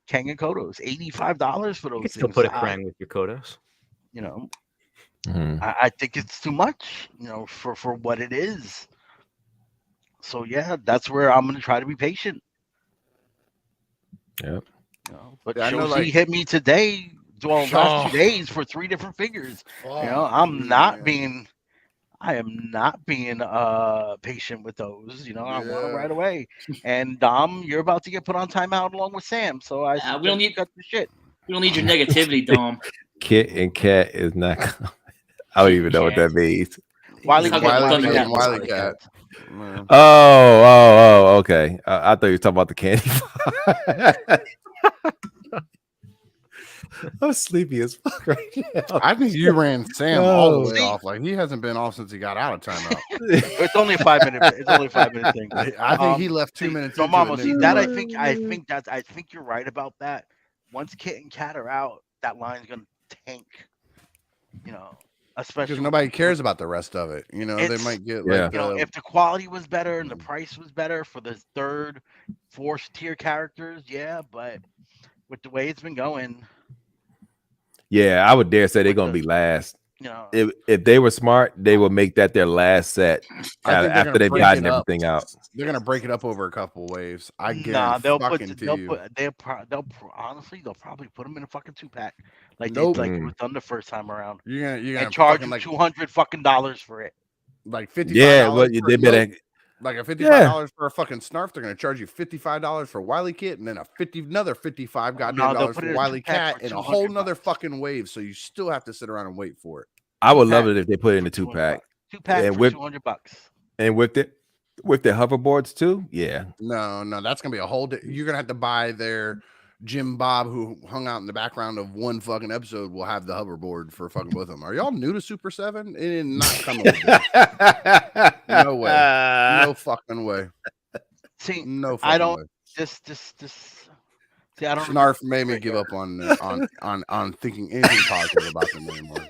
Kang and Kodos, $85 for those. You can things. still put a Krang with your Kodos. I think it's too much, for what it is. So yeah, that's where I'm gonna try to be patient. Yep. But Josie hit me today well, last 2 days for 3 different figures. You know, I am not being patient with those. You know, I want them right away. And Dom, you're about to get put on timeout along with Sam. So I we don't need cut the shit. We don't need your negativity, Dom. Kit and Cat is not coming. I don't even know what that means. Wiley Talk Cat, about Wiley Thundercats. Cat, Wiley Cat. Oh, okay. I thought you were talking about the candy. I'm sleepy as fuck right now. I think you ran Sam all the way off. Like he hasn't been off since he got out of timeout. It's only a 5-minute. It's only a 5-minute thing. I think he left 2 minutes. So, into Mama, it, see and that? then- I think you're right about that. Once Kit and Cat are out, that line's gonna tank. You know, especially because nobody cares about the rest of it. You know, they might get like you know, if the quality was better and the price was better for the 3rd, 4th tier characters, yeah. But with the way it's been going, yeah, I would dare say they're gonna be last. you know, If they were smart, they would make that their last set after they've gotten everything out. They're gonna break it up over a couple waves. I nah, guarantee honestly, they'll probably put them in a fucking 2-pack, like Nope. like it was done the first time around. You're gonna and charge fucking, you like $200 for it. like $55. Yeah, well, they better. Like a $55 for a fucking Snarf, they're gonna charge you $55 for Wily Kit, and then another $55 goddamn dollars for Wily Cat, and a whole nother fucking wave. So you still have to sit around and wait for it. I would love it if they put it in the 2-pack. 2-pack and for with $200. And with the hoverboards too. Yeah. No, that's gonna be a whole. You're gonna have to buy their Jim Bob, who hung out in the background of one fucking episode, will have the hoverboard for fucking both of them. Are y'all new to Super 7? It did not come with it. No way. No fucking way. See, No fucking I don't. way. Just. See, I don't. Snarf made me give up on thinking anything positive about them anymore.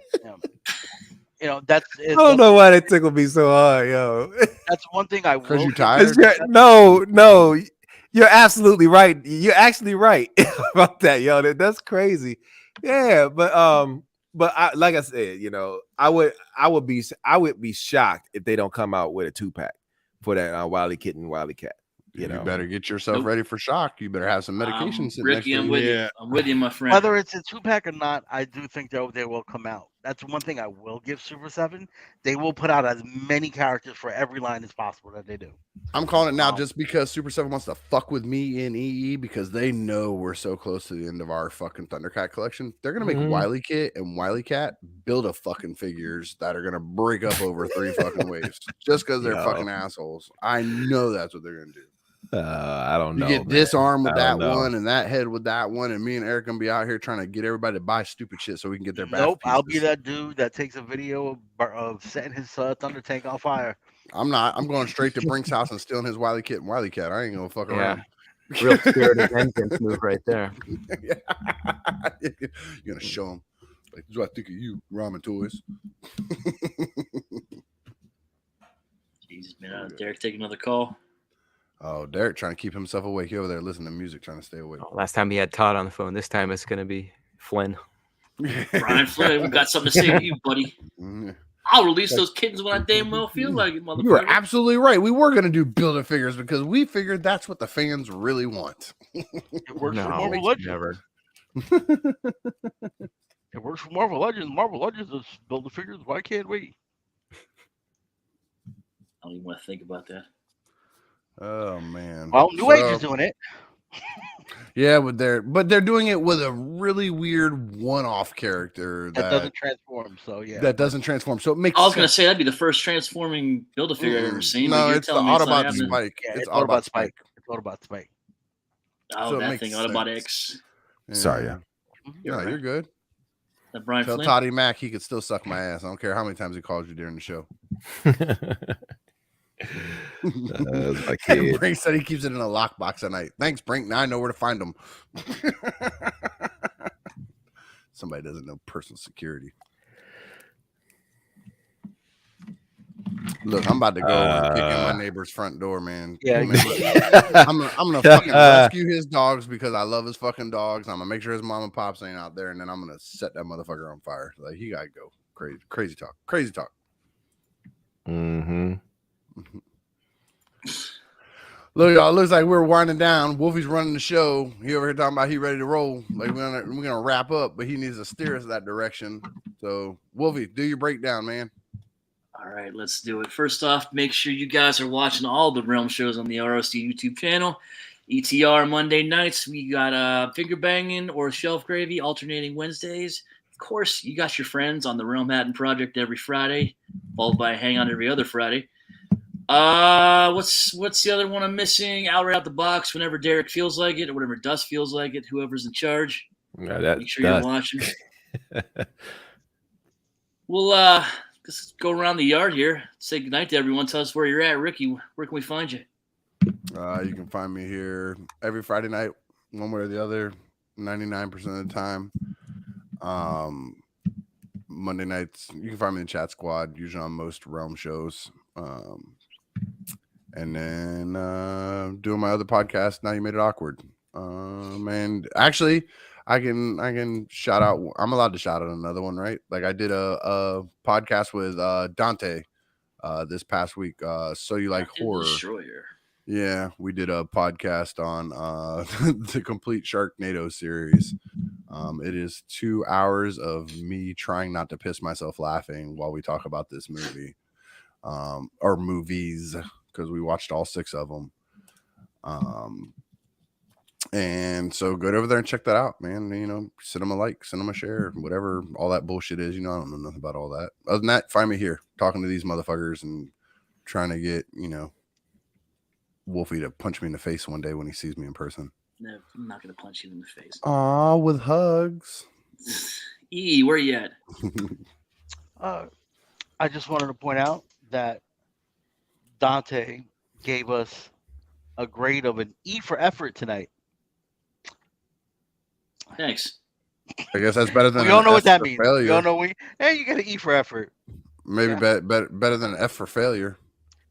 You know, that's. I don't know why that tickled me so hard, yo. That's one thing I will. Because you're tired. No, you're absolutely right. You're actually right about that, yo. That's crazy. Yeah, but like I said, you know, I would be shocked if they don't come out with a 2-pack for that Wily Kit and Wily Cat. You better get yourself ready for shock. You better have some medication. Ricky, I'm with you. I'm with you, my friend. Whether it's a 2-pack or not, I do think they will come out. That's one thing I will give Super 7. They will put out as many characters for every line as possible that they do. I'm calling it now just because Super 7 wants to fuck with me in EE because they know we're so close to the end of our fucking Thundercat collection. They're going to make Wily Kit and Wily Cat build a fucking figures that are going to break up over 3 fucking waves just because they're fucking assholes. I know that's what they're going to do. I don't know. You get this arm with that one and that head with that one, and me and Eric gonna be out here trying to get everybody to buy stupid shit so we can get their back. Nope, I'll be that dude that takes a video of setting his Thunder Tank on fire. I'm not. I'm going straight to Brink's house and stealing his Wily Kit and Wily Cat. I ain't gonna fuck around. Real spirit of vengeance move right there. You're gonna show him like, this is what I think of you, ramen toys. Jesus, man, Derek, take another call. Oh, Derek trying to keep himself awake. He over there listening to music, trying to stay awake. Last time he had Todd on the phone. This time it's gonna be Flynn. Brian Flynn, we got something to say to you, buddy. I'll release those kittens when I damn well feel like it, motherfucker. You are absolutely right. We were gonna do Build-A-Figures because we figured that's what the fans really want. It works for Marvel Legends. Never. It works for Marvel Legends. Marvel Legends is Build-A-Figures. Why can't we? I don't even want to think about that. Oh man. Well, New Age is doing it. Yeah, but they're doing it with a really weird one-off character that doesn't transform. So yeah, that doesn't transform. So it makes. I was gonna say that'd be the first transforming Build-A-Figure I've ever seen. No, it's the Autobot Spike. Yeah, it's Autobot Spike. It's Autobot Spike. Oh, so that thing, Autobot X. Yeah. Sorry, yeah. You're good. That Brian Tell Flynn? Toddy Mac he could still suck my ass. I don't care how many times he calls you during the show. My kid. Brink said he keeps it in a lockbox at night. Thanks, Brink. Now I know where to find him. Somebody doesn't know personal security. Look, I'm about to go and kick in my neighbor's front door, man. Yeah, I'm gonna fucking rescue his dogs because I love his fucking dogs. I'm gonna make sure his mom and pops ain't out there, and then I'm gonna set that motherfucker on fire. Like he gotta go. Crazy talk. Look, y'all, it looks like we're winding down. Wolfie's running the show. He over here talking about he ready to roll. Like we're gonna wrap up, but he needs to steer us that direction. So, Wolfie, do your breakdown, man. All right, let's do it. First off, make sure you guys are watching all the Realm shows on the ROC YouTube channel. ETR Monday nights, we got Finger Banging or Shelf Gravy alternating Wednesdays. Of course, you got your friends on the Realmhattan Project every Friday, followed by a Hangout every other Friday. What's the other one I'm missing? Out right out the box whenever Derek feels like it, or whenever Dust feels like it, whoever's in charge. Yeah, Make sure you're watching. We'll just go around the yard here. Say goodnight to everyone. Tell us where you're at. Ricky, where can we find you? You can find me here every Friday night, one way or the other, 99% of the time. Monday nights, you can find me in Chat Squad, usually on most Realm shows. And then doing my other podcast, Now You Made It Awkward. And actually, I can shout out. I'm allowed to shout out another one, right? Like I did a podcast with Dante this past week. So You Like Horror? Destroyer. Yeah, we did a podcast on the complete Sharknado series. It is 2 hours of me trying not to piss myself laughing while we talk about this movie, or movies, because we watched all 6 of them. And so go over there and check that out, man. You know, send them a like, send them a share, whatever all that bullshit is. You know, I don't know nothing about all that. Other than that, find me here talking to these motherfuckers and trying to get, Wolfie to punch me in the face one day when he sees me in person. No, I'm not gonna punch you in the face. Aw, with hugs. Where you at? I just wanted to point out that Dante gave us a grade of an E for effort tonight. Thanks. I guess that's better than We all know F what that for means. failure. We all know you get an E for effort. Maybe better than an F for failure.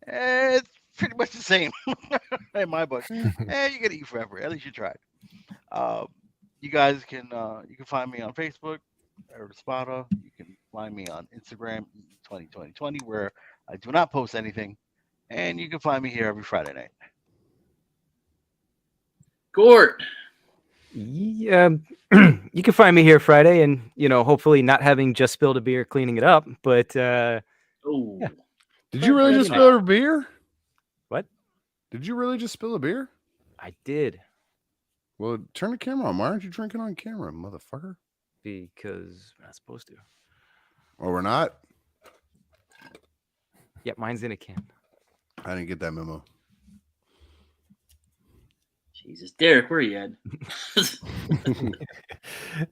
It's pretty much the same in my book. You get an E for effort. At least you tried. You guys can find me on Facebook, Spada. You can find me on Instagram, 2020, where I do not post anything, and you can find me here every Friday night. Gort. Yeah, you can find me here Friday, and hopefully not having just spilled a beer cleaning it up. But Oh, yeah. Did you really just spill a beer? What? Did you really just spill a beer? I did. Well, turn the camera on. Why aren't you drinking on camera, motherfucker? Because we're not supposed to. Or we're not? Yeah, mine's in a can. I didn't get that memo. Jesus, Derek, where are you at?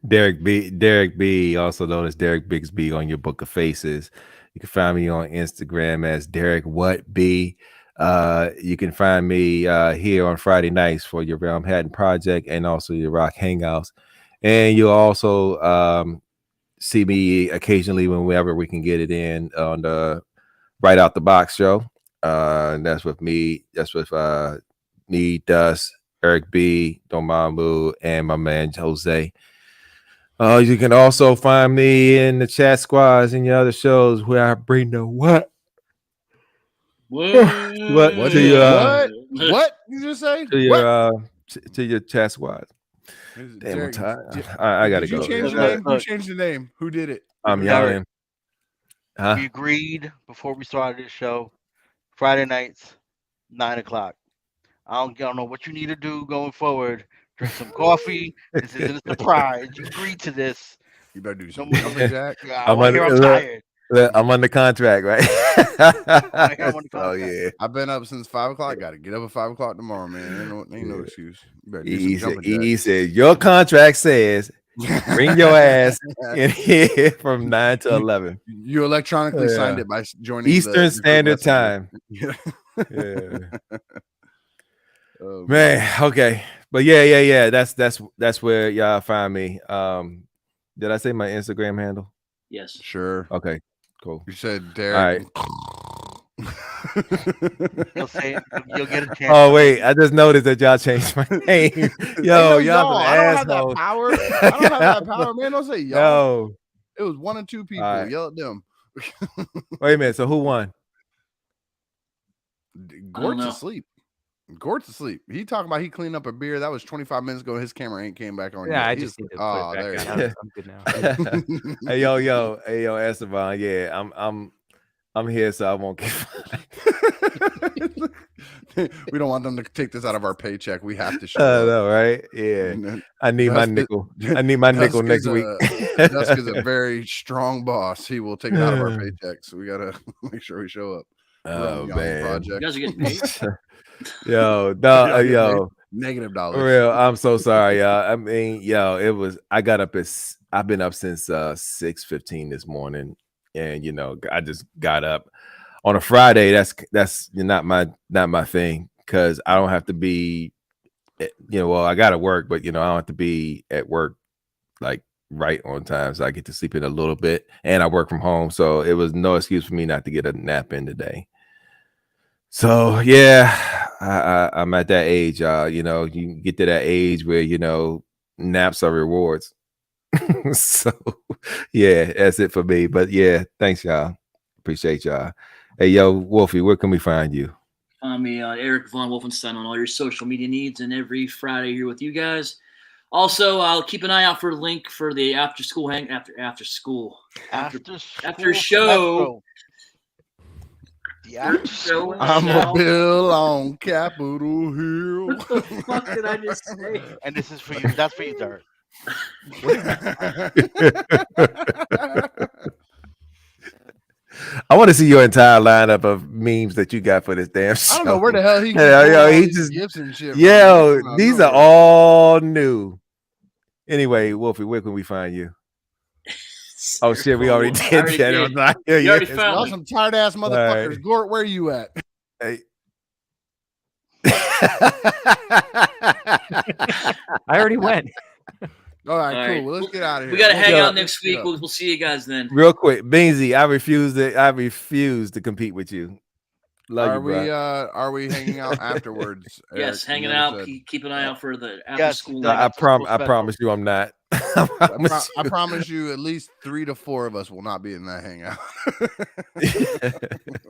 Derek B, also known as Derek Bigsby on your Book of Faces. You can find me on Instagram as Derek What B. You can find me here on Friday nights for your Realmhattan Project and also your Rock Hangouts. And you'll also see me occasionally whenever we can get it in on the Right Out the Box show. And that's with me. That's with me, Dust, Eric B, Domamu, and my man Jose. You can also find me in the chat squads and your other shows where I bring the what? What to did your what you just say? to your to your chat squad. Damn, Derek, I'm tired. I gotta did you go. change the name? Who changed the name? Who did it? I'm Derek. yelling. Huh? We agreed before we started this show, Friday nights, 9:00. I don't know what you need to do going forward. Drink some coffee. This isn't a surprise. You agreed to this. You better do some jumping jack. I'm tired. I'm under contract, right? Oh yeah. I've been up since 5 o'clock. Got to get up at 5 o'clock tomorrow, man. Ain't no excuse. You better do some jumping jack. He said your contract says bring your ass in here from 9 to 11. You electronically signed it by joining Eastern Standard Time. Yeah. Oh, man, okay. But yeah. That's where y'all find me. Did I say my Instagram handle? Yes. Sure. Okay, cool. You said Derek. All right. You'll get a chance. Oh wait, I just noticed that y'all changed my name. Yo, y'all I don't have that power. I don't have that power, man. Don't say y'all. No. It was 1 and 2 people. Right. Yell at them. Wait a minute. So who won? Gort's asleep. Gort's asleep. He talking about he cleaned up a beer. That was 25 minutes ago. His camera ain't came back on Yeah, yet. I He just was- need to put it back there on. you I'm good now. Hey yo, Esteban. Yeah, I'm here, so I won't get. We don't want them to take this out of our paycheck. We have to show I up. know, right? Yeah, I need my Dusk is- nickel. I need my nickel Dusk next is week. Dusk is a very strong boss. He will take it out of our paycheck, so we gotta make sure we show up. We're on Oh Young man, You project. guys are getting paid. yo, Y'all no, getting yo. Negative For dollars. real, I'm so sorry, y'all. I mean, yo, it was. I got up I've been up since 6:15 this morning, and I just got up on a Friday. That's not my thing because I don't have to be. Well, I gotta work, but I don't have to be at work like right on time, so I get to sleep in a little bit, and I work from home, so it was no excuse for me not to get a nap in today. So yeah, I'm at that age, you get to that age where naps are rewards. So yeah, that's it for me. But yeah, thanks y'all. Appreciate y'all. Hey yo, Wolfie, where can we find you? Find me Eric Von Wolfenstein on all your social media needs, and every Friday here with you guys. Also, I'll keep an eye out for a link for the after school after show. Semestro. The after school. I'm Now- a bill on Capitol Hill. What the fuck did I just say? And this is for you. That's for you, Dart. I want to see your entire lineup of memes that you got for this damn show. I don't know where the hell he Yeah, gets yo, all he these just- gifts and shit. from. Yo, They come out these are nowhere. all new. Anyway, Wolfie, where can we find you? Oh shit, we already I did already that. did. Yeah, You already yeah. found Y'all me. some tired ass motherfuckers. Right. Gort, where you at? Hey. I already went. All right, All cool. right. Well, let's get out of here. We got to Let's hang go. out next week. Let's We'll see you guys then. Real quick, Beansy, I refuse to compete with you. Love you, bro. Are we hanging out afterwards? Yes, Eric? hanging You out. never said. Keep an eye out for the after Yes, school. the I after school I special. promise you, I'm not. I promise I you. promise you, at least 3 to 4 of us will not be in that hangout.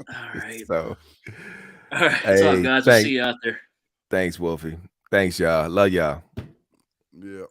All right. So, All right. That's all, hey, guys. We'll see you out there. thanks, Wolfie. Thanks, y'all. Love y'all. Yeah.